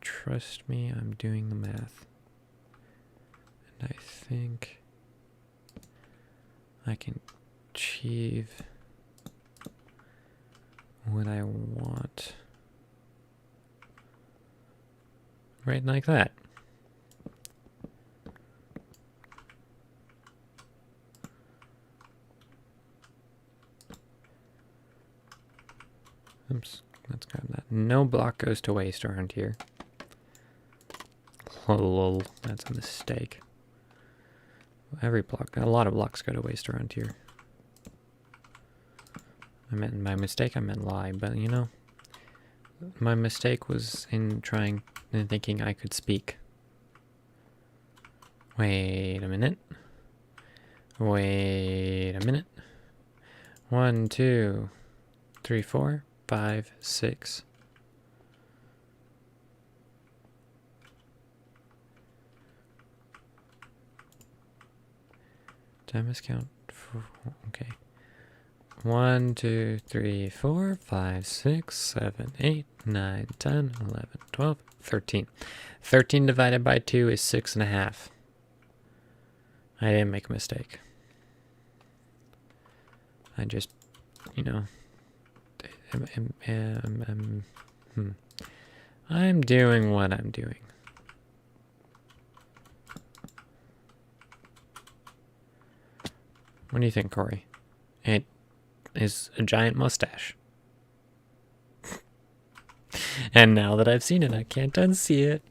trust me, I'm doing the math. And I think I can achieve what I want. Right like that. Oops, let's grab that. No block goes to waste around here. Oh, lol, that's a mistake. Every block, a lot of blocks go to waste around here. I meant by mistake, I meant lie, but you know, my mistake was in thinking I could speak. Wait a minute. Wait a minute. 1, 2, 3, 4, 5, 6. Did I miscount? Okay. 1, 2, 3, 4, 5, 6, 7, 8, 9, 10, 11, 12, 13. 13 divided by 2 is 6.5. I didn't make a mistake. I just, you know, I'm doing what I'm doing. What do you think, Corey? It is a giant mustache. And now that I've seen it, I can't unsee it.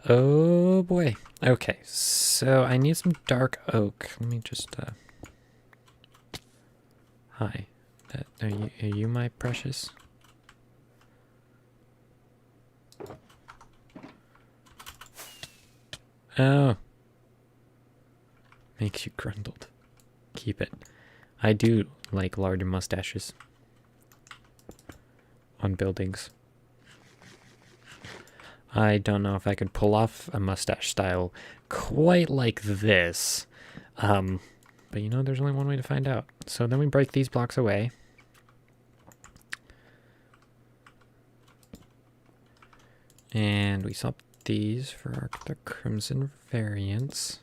Oh boy. Okay, so I need some dark oak. Let me just hi. Are you my precious? Oh. Makes you grundled. Keep it. I do like larger mustaches on buildings. I don't know if I could pull off a mustache style quite like this. But you know, there's only one way to find out. So then we break these blocks away. And we swap these for the crimson variants.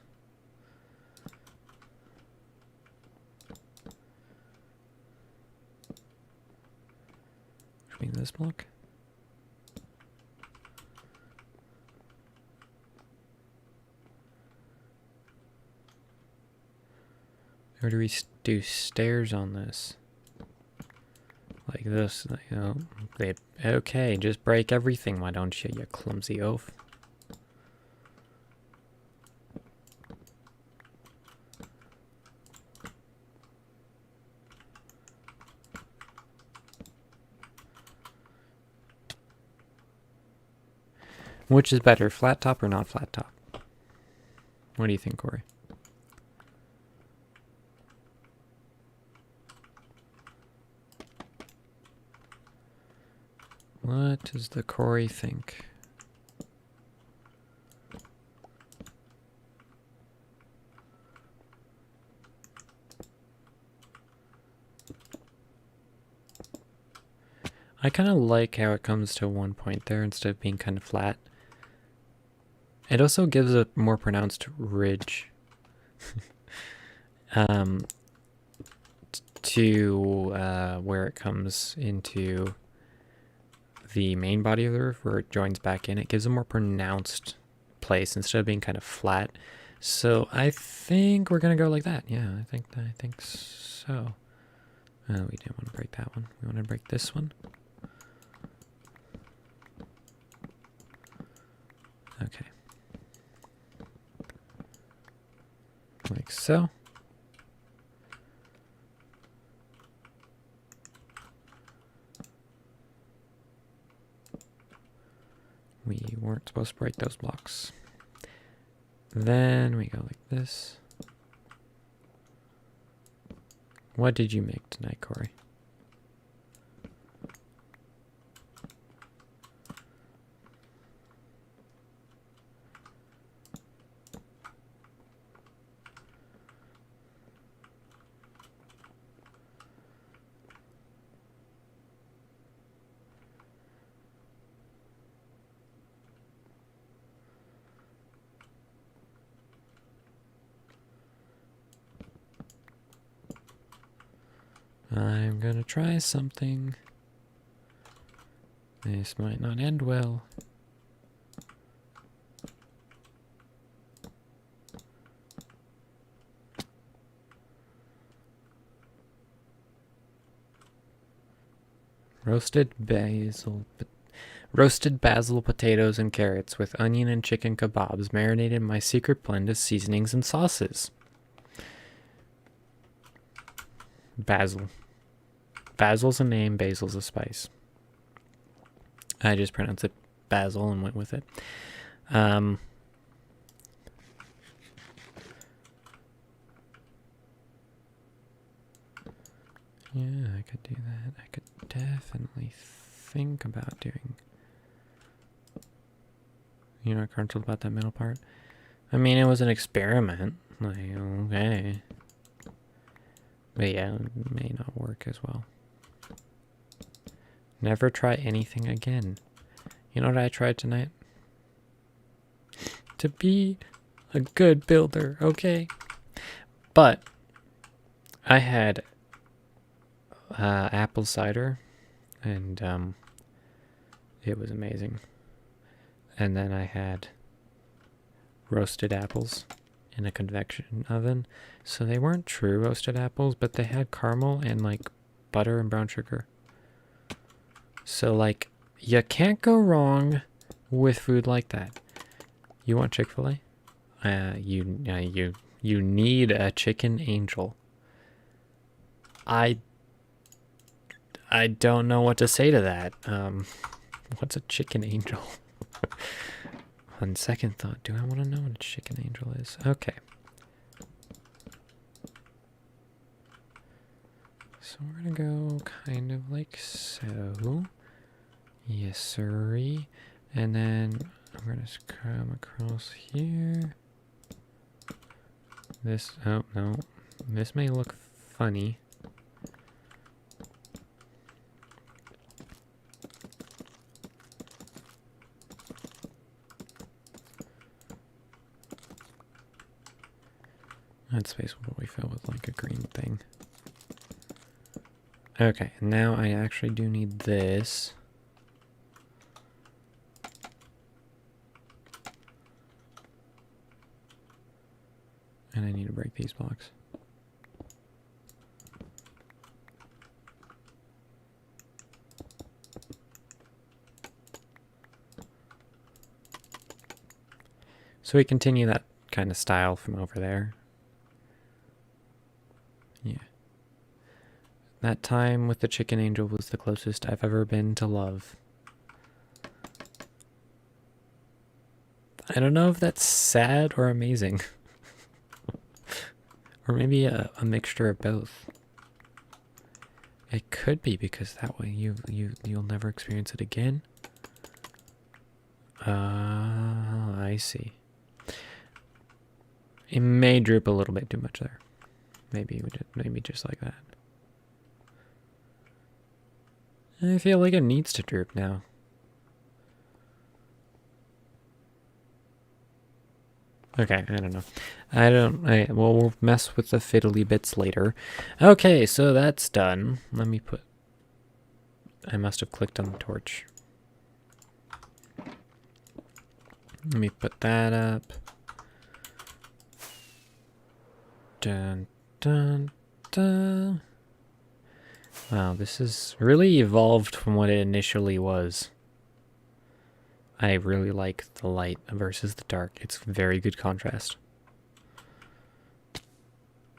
Which means this block. Or do we do stairs on this? Like this, you know, okay, just break everything, why don't you, you clumsy oaf? Which is better, flat top or not flat top? What do you think, Corey? What does the Corey think? I kind of like how it comes to one point there instead of being kind of flat. It also gives a more pronounced ridge to where it comes into the main body of the roof, where it joins back in. It gives a more pronounced place instead of being kind of flat. So I think we're gonna go like that. Yeah, I think so. We didn't want to break that one. We want to break this one. Okay. Like so. We weren't supposed to break those blocks. Then we go like this. What did you make tonight, Corey? I'm gonna try something. This might not end well. Roasted basil potatoes and carrots with onion and chicken kebabs marinated in my secret blend of seasonings and sauces. Basil. Basil's a name, basil's a spice. I just pronounced it basil and went with it. Yeah, I could do that. I could definitely think about doing... You're not comfortable about that middle part? I mean, it was an experiment. Like, okay. But yeah, it may not work as well. Never try anything again. You know what I tried tonight? To be a good builder, okay? But I had apple cider and it was amazing. And then I had roasted apples in a convection oven. So they weren't true roasted apples, but they had caramel and like butter and brown sugar. So like you can't go wrong with food like that. You want Chick-fil-A? You need a chicken angel. I don't know what to say to that. What's a chicken angel? On second thought, do I want to know what a chicken angel is? Okay. So we're gonna go kind of like so. Yes, sirree. And then I'm gonna come across here. This, oh no, this may look funny. That space will probably fill with like a green thing. Okay, now I actually do need this. And I need to break these blocks. So we continue that kind of style from over there. Yeah. That time with the chicken angel was the closest I've ever been to love. I don't know if that's sad or amazing. Or maybe a mixture of both. It could be, because that way you'll never experience it again. I see. It may droop a little bit too much there. Maybe just like that. I feel like it needs to droop now. Okay, I don't know. We'll mess with the fiddly bits later. Okay, so that's done. Let me put... I must have clicked on the torch. Let me put that up. Dun, dun, dun. Wow, this has really evolved from what it initially was. I really like the light versus the dark. It's very good contrast.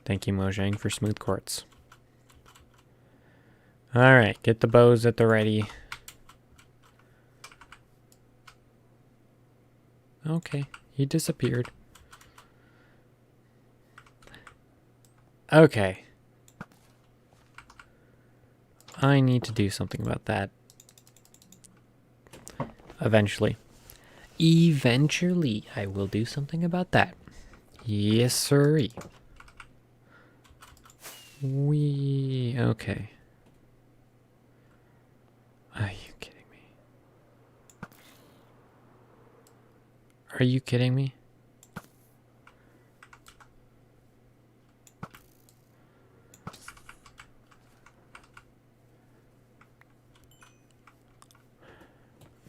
Thank you, Mojang, for smooth quartz. Alright, get the bows at the ready. Okay, he disappeared. Okay. I need to do something about that. Eventually. Eventually, I will do something about that. Yes, sirree. Okay. Are you kidding me? Are you kidding me?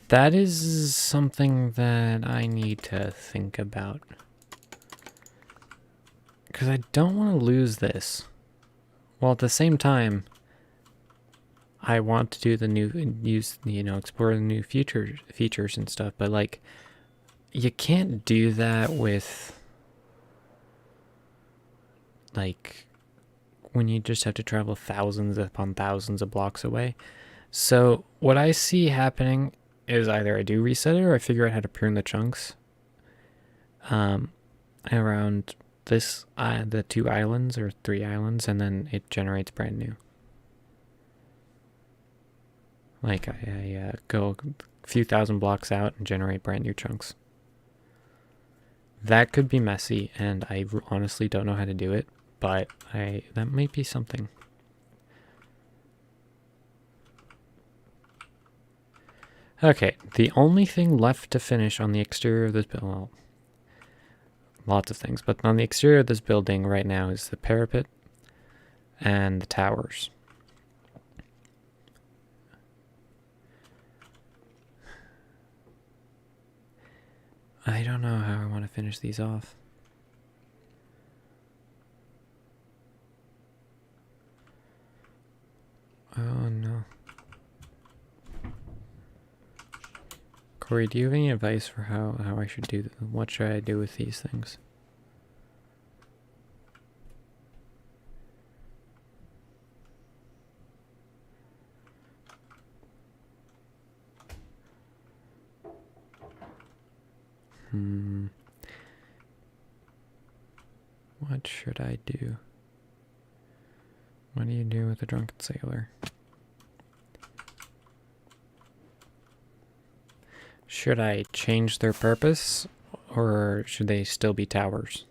That is something that I need to think about. Because I don't want to lose this. While at the same time, I want to do the new, explore the new features and stuff. But like, you can't do that with, like, when you just have to travel thousands upon thousands of blocks away. So what I see happening is either I do reset it or I figure out how to prune the chunks around this the 2 islands or 3 islands, and then it generates brand new. Like I go a few thousand blocks out and generate brand new chunks. That could be messy, and I honestly don't know how to do it, but that might be something. Okay, the only thing left to finish on the exterior of this building, well, lots of things, but on the exterior of this building right now is the parapet and the towers. I don't know how I want to finish these off. Oh no. Corey, do you have any advice for how I should do this? What should I do with these things? What should I do? What do you do with a drunken sailor? Should I change their purpose, or should they still be towers?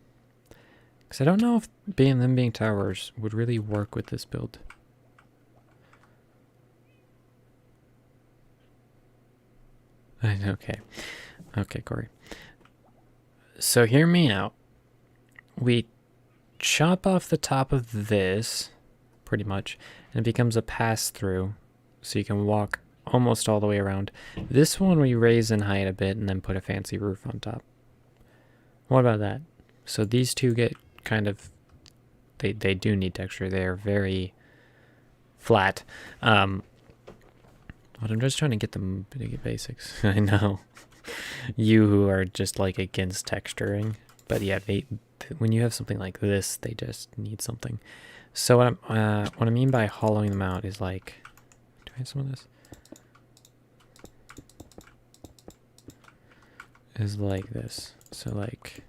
Because I don't know if them being towers would really work with this build. Okay. Okay, Corey. So hear me out. We chop off the top of this, pretty much, and it becomes a pass-through, so you can walk almost all the way around. This one we raise in height a bit and then put a fancy roof on top. What about that? So these two get kind of... They do need texture. They're very flat. But I'm just trying to get them to get basics. I know. You who are just like against texturing. But yeah, when you have something like this, they just need something. So what I mean by hollowing them out is like... Do I have some of this? Is like this. So like...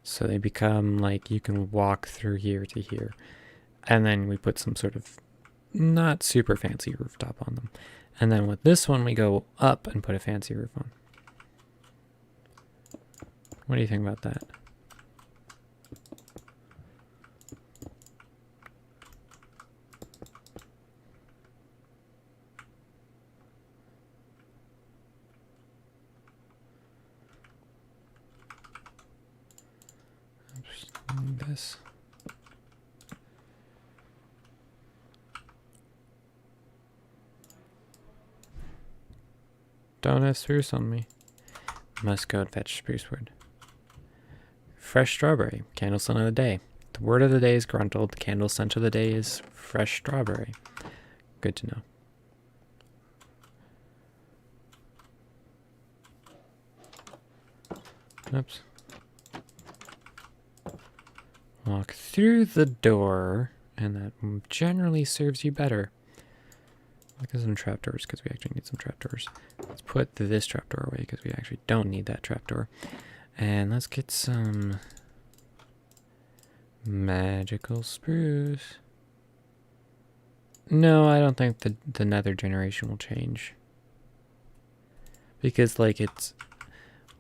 So they become like you can walk through here to here. And then we put some sort of not super fancy rooftop on them. And then with this one, we go up and put a fancy roof on. What do you think about that? This. Don't have spruce on me. Must go and fetch spruce wood. Fresh strawberry. Candle scent of the day. The word of the day is gruntled. The candle scent of the day is fresh strawberry. Good to know. Oops. Walk through the door, and that generally serves you better. Look at some trapdoors, because we actually need some trapdoors. Let's put this trapdoor away, because we actually don't need that trapdoor. And let's get some magical spruce. No, I don't think the nether generation will change. Because, like, it's...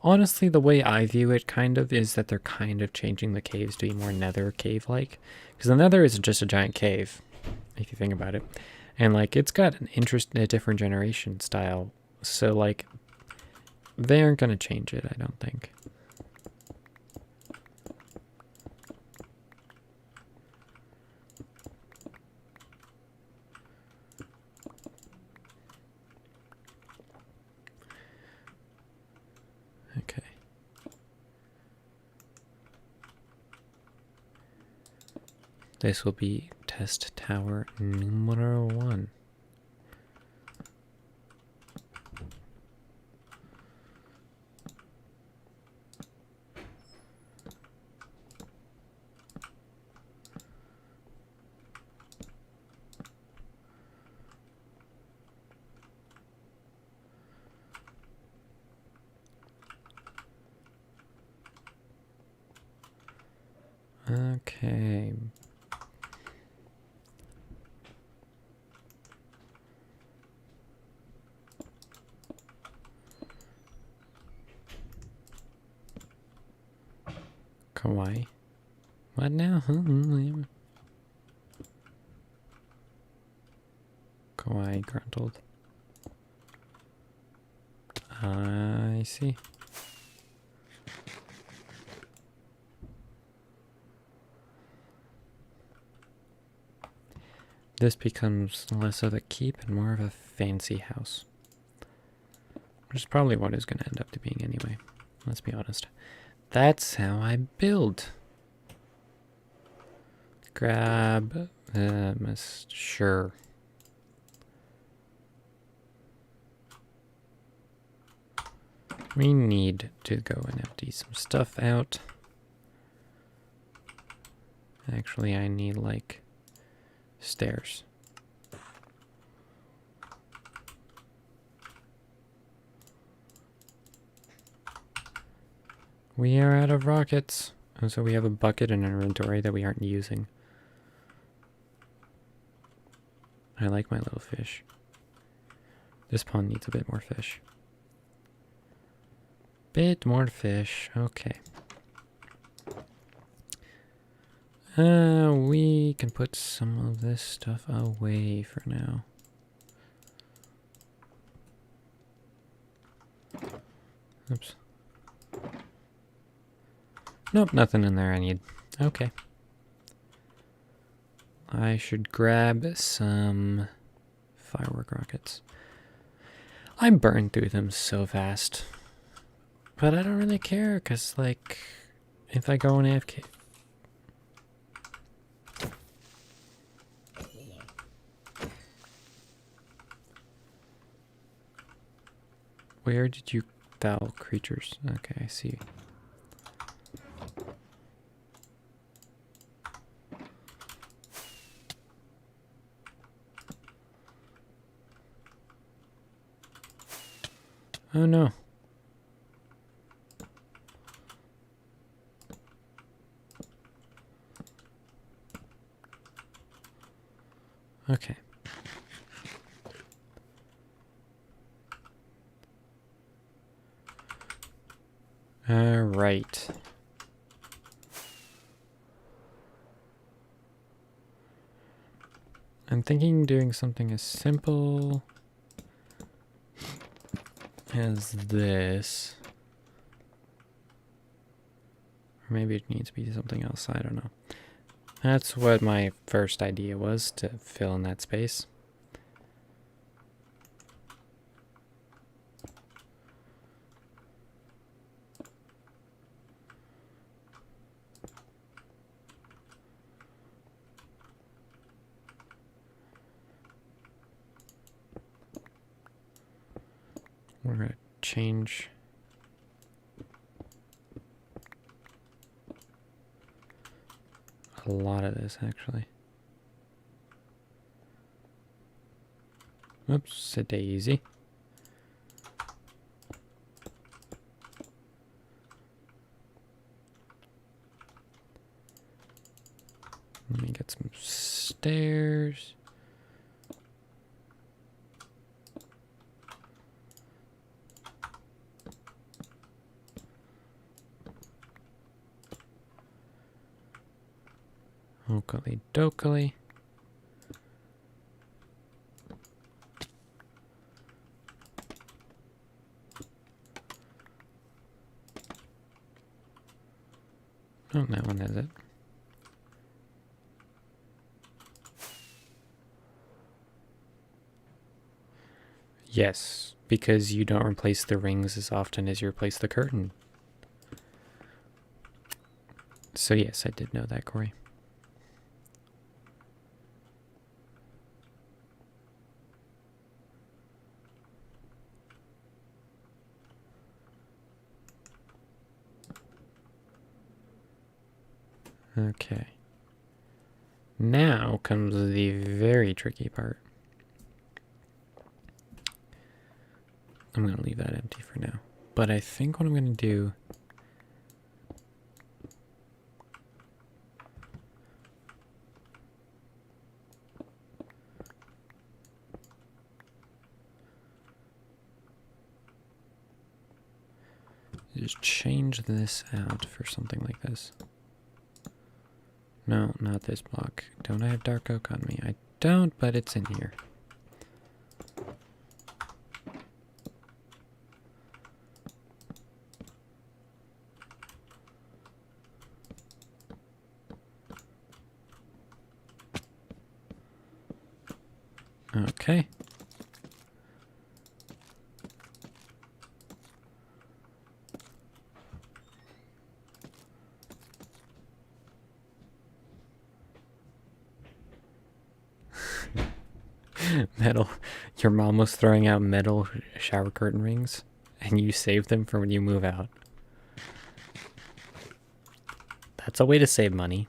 Honestly, the way I view it kind of is that they're kind of changing the caves to be more nether cave-like. Because the nether is just a giant cave, if you think about it. And, like, it's got a different generation style. So, like, they aren't going to change it, I don't think. Okay. This will be test tower numero 1. Okay. Kawaii. What now? Kawaii gruntled. I see. this becomes less of a keep and more of a fancy house. Which is probably what it's going to end up to being anyway. Let's be honest. That's how I build. Grab, sure. We need to go and empty some stuff out. Actually, I need, like, stairs. We are out of rockets. Oh, so we have a bucket in our inventory that we aren't using. I like my little fish. This pond needs a bit more fish. Bit more fish. Okay. We can put some of this stuff away for now. Oops. Nope, nothing in there I need. Okay. I should grab some firework rockets. I burned through them so fast. But I don't really care, because, like, if I go in AFK... Where did you... foul creatures? Okay, I see. Oh no. Okay. All right. I'm thinking doing something as simple as this. Or maybe it needs to be something else, I don't know. That's what my first idea was, to fill in that space. We're going to change a lot of this, actually. Oops, a daisy. Let me get some stairs. Okily dokily. Oh, that one has it. Yes, because you don't replace the rings as often as you replace the curtain. So yes, I did know that, Corey. Okay. Now comes the very tricky part. I'm going to leave that empty for now. But I think what I'm going to do... is change this out for something like this. No, not this block. Don't I have dark oak on me? I don't, but it's in here. Okay. Metal. Your mom was throwing out metal shower curtain rings, and you saved them for when you move out. That's a way to save money.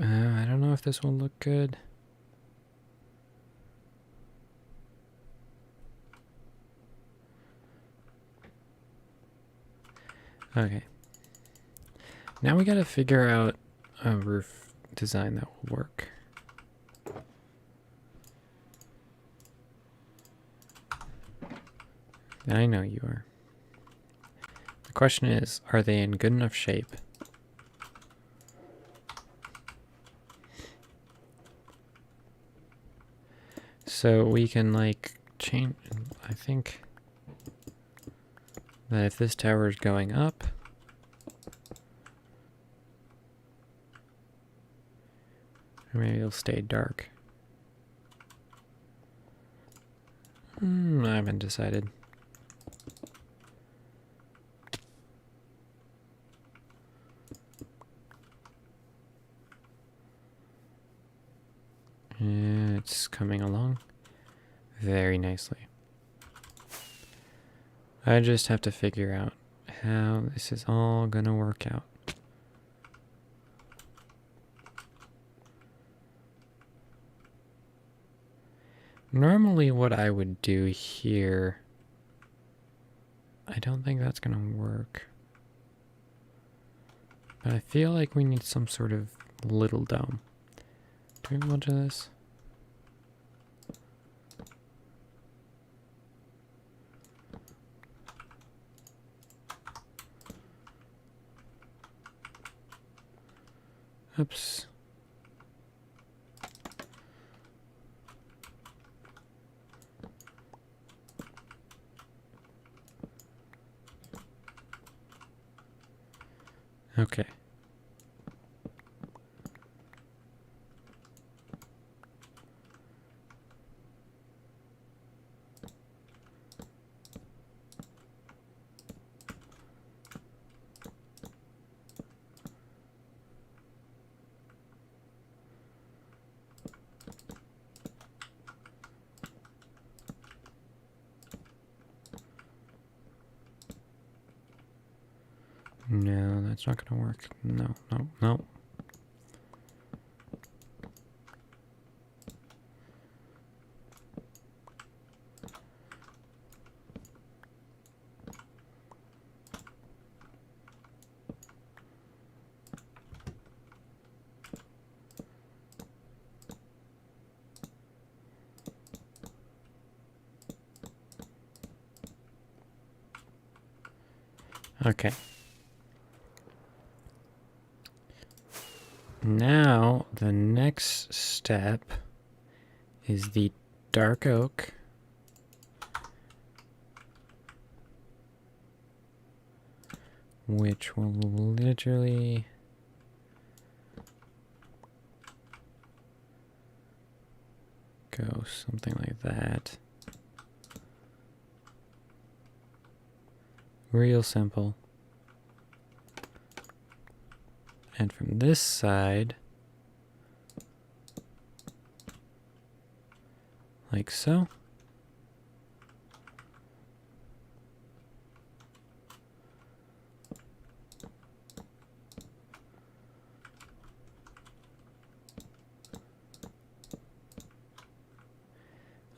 I don't know if this will look good. Okay. Now we gotta figure out a roof design that will work. I know you are. The question is, are they in good enough shape? So we can like change, I think that if this tower is going up, or maybe it'll stay dark. I haven't decided. Yeah, it's coming along very nicely. I just have to figure out how this is all gonna work out. Normally what I would do here, I don't think that's gonna work. But I feel like we need some sort of little dome. Do we have a bunch of this? Oops. Okay. No, that's not gonna work. No, no, no. Okay. Now, the next step is the dark oak. Which will literally go something like that. Real simple. And from this side, like so.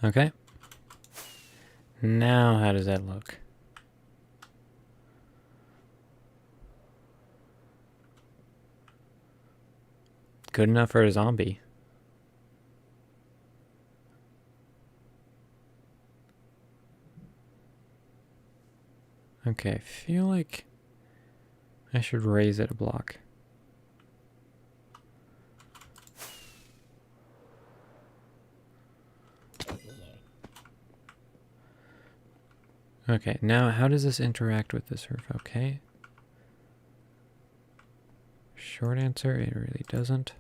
Okay. Now, how does that look? Good enough for a zombie. Okay, I feel like I should raise it a block. Okay, now how does this interact with this roof? Okay. Short answer, it really doesn't.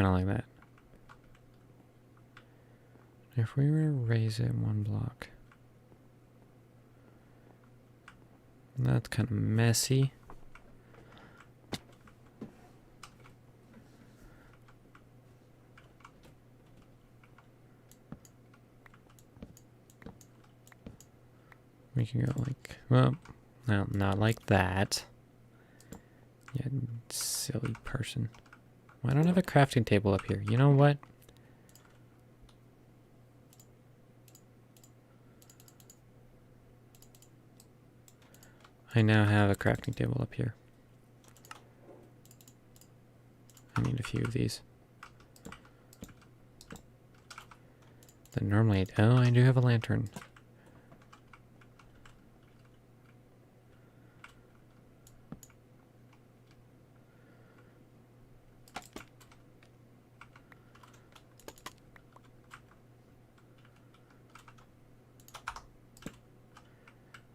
kind of like that. If we were to raise it 1 block, that's kind of messy. We can go like, well, no, not like that. Yeah, silly person. Well, I don't have a crafting table up here. You know what? I now have a crafting table up here. I need a few of these. Then normally, oh, I do have a lantern.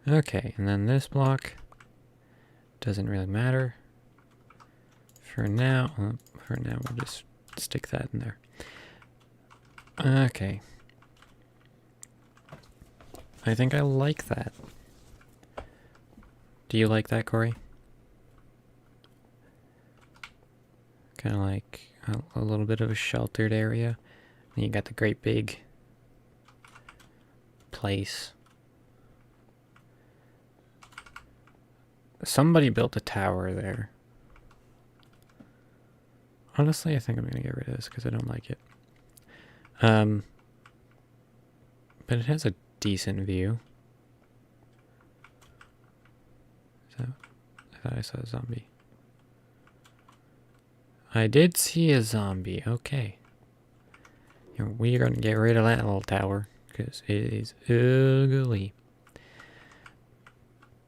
Okay, and then this block doesn't really matter. For now, we'll just stick that in there. Okay. I think I like that. Do you like that, Corey? Kind of like a little bit of a sheltered area. And you got the great big place. Somebody built a tower there. Honestly, I think I'm going to get rid of this because I don't like it. But it has a decent view. So, I thought I saw a zombie. I did see a zombie. Okay. We're going to get rid of that little tower because it is ugly.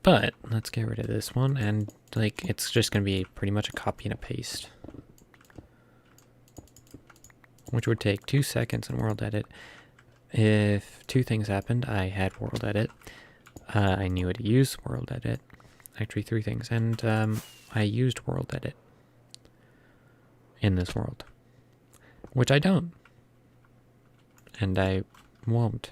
But let's get rid of this one, and like it's just going to be pretty much a copy and a paste. Which would take 2 seconds in world edit. If 2 things happened, I had world edit. I knew how to use world edit. Actually 3 things. And I used world edit in this world. Which I don't. And I won't.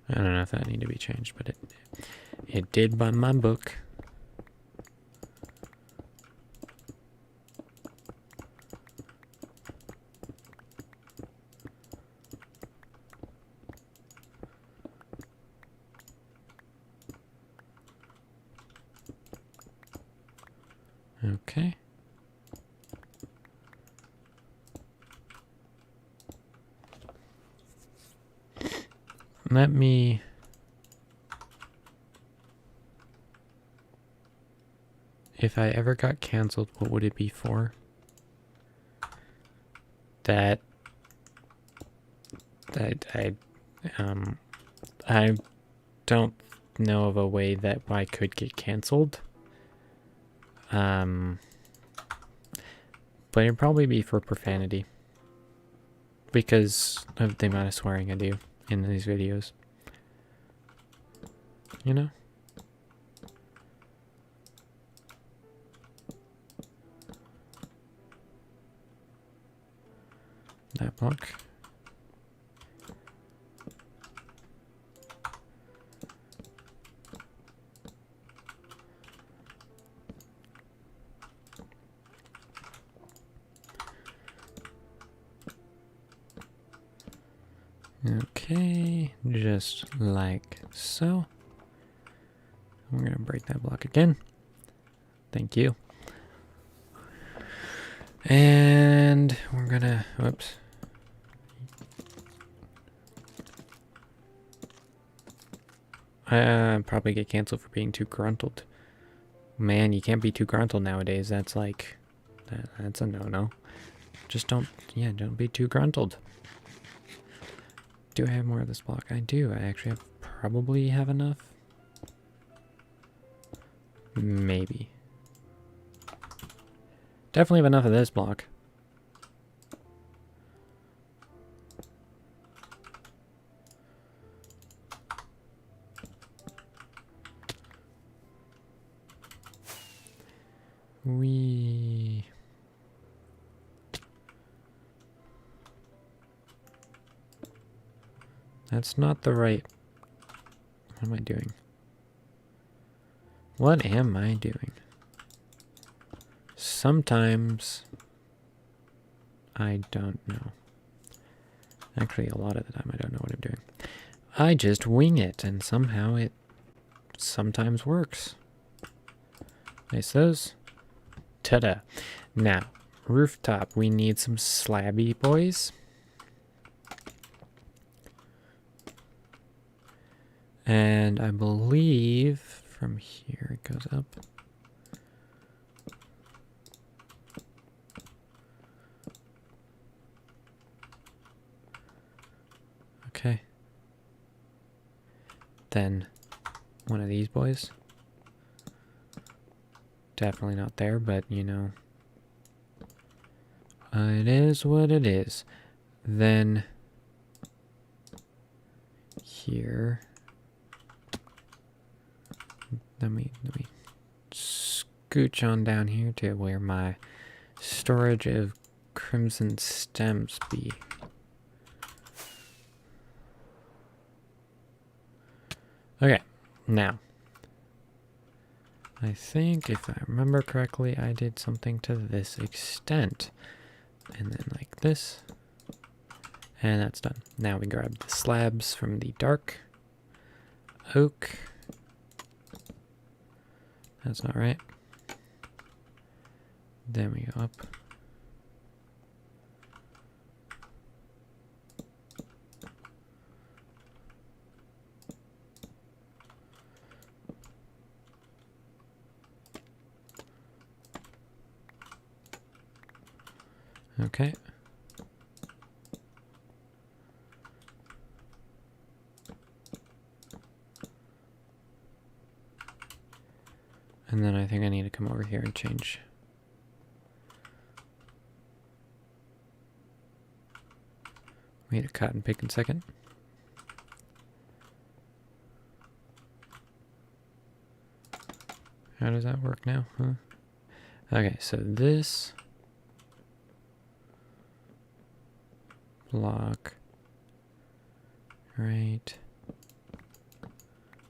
I don't know if that needed to be changed, but it did by my book. Okay. Let me... If I ever got canceled, what would it be for? I don't know of a way that I could get canceled. But it'd probably be for profanity. Because of the amount of swearing I do in these videos. You know? That block. Okay, just like so. We're gonna break that block again. Thank you. And we're gonna, whoops. I probably get canceled for being too gruntled. Man, you can't be too gruntled nowadays. That's like, that's a no-no. Just don't be too gruntled. Do I have more of this block? I do. I actually probably have enough. Maybe. Definitely have enough of this block. We. That's not the right. What am I doing? What am I doing? Sometimes I don't know. Actually, a lot of the time I don't know what I'm doing. I just wing it, and somehow it sometimes works. Nice those. Ta-da. Now, rooftop, we need some slabby boys. And I believe from here it goes up. Okay. Then one of these boys. Definitely not there, but you know. It is what it is. Then here. Let me scooch on down here to where my storage of crimson stems be. Okay, now I think if I remember correctly, I did something to this extent. And then like this. And that's done. Now we grab the slabs from the dark oak. That's not right. Then we go up. Okay. And then I think I need to come over here and change. We need a cotton pick in a second. How does that work now? Huh? Okay, so this block right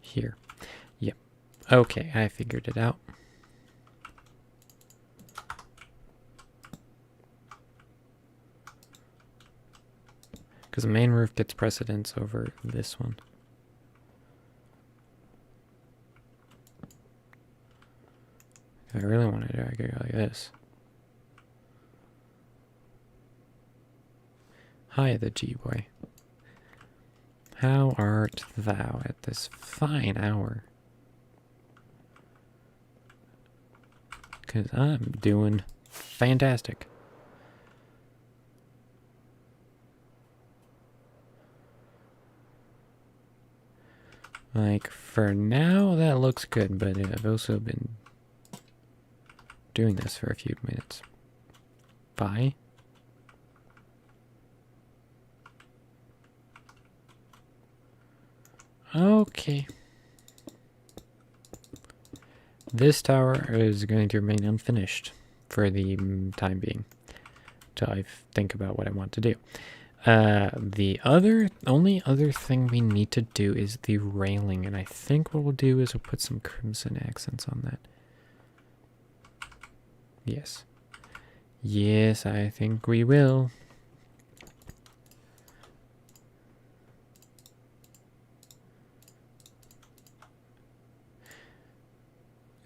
here. Yep. Okay, I figured it out. Because the main roof gets precedence over this one. If I really wanted to, I could go like this. Hi, the G-boy. How art thou at this fine hour? Because I'm doing fantastic. Like, for now, that looks good, but I've also been doing this for a few minutes. Bye. Okay. This tower is going to remain unfinished for the time being, till I think about what I want to do. The only other thing we need to do is the railing, and I think what we'll do is we'll put some crimson accents on that. Yes. Yes, I think we will.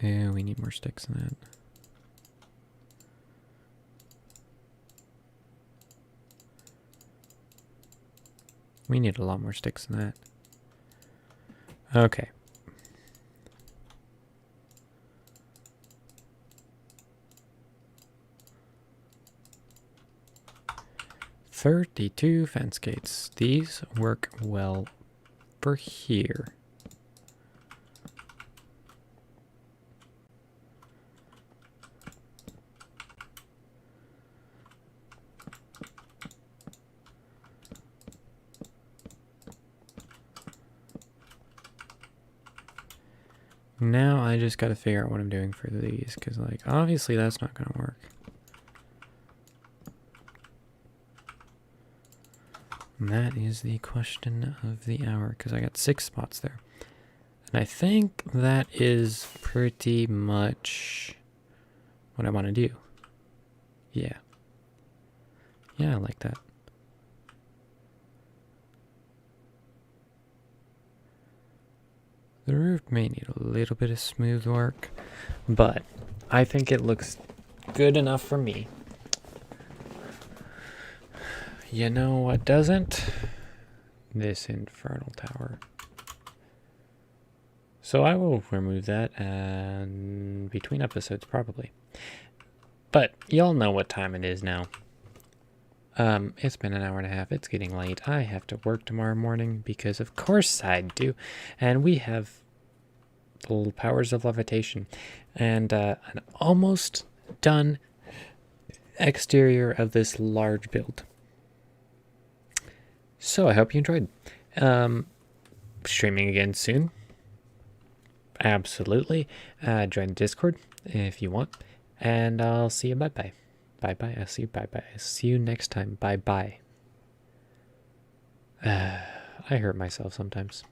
We need more sticks than that. We need a lot more sticks than that. Okay. "32 fence gates. These work well for here. Now I just got to figure out what I'm doing for these, because, like, obviously that's not going to work. And that is the question of the hour, because I got 6 spots there. And I think that is pretty much what I want to do. Yeah. Yeah, I like that. The roof may need a little bit of smooth work, but I think it looks good enough for me. You know what doesn't? This infernal tower. So I will remove that and between episodes probably. But y'all know what time it is now. It's been an hour and a half. It's getting late. I have to work tomorrow morning because of course I do. And we have the powers of levitation and an almost done exterior of this large build. So I hope you enjoyed. Streaming again soon. Absolutely. Join the Discord if you want. And I'll see you. Bye-bye. Bye-bye. I'll see you. Bye-bye. I'll see you next time. Bye-bye. I hurt myself sometimes.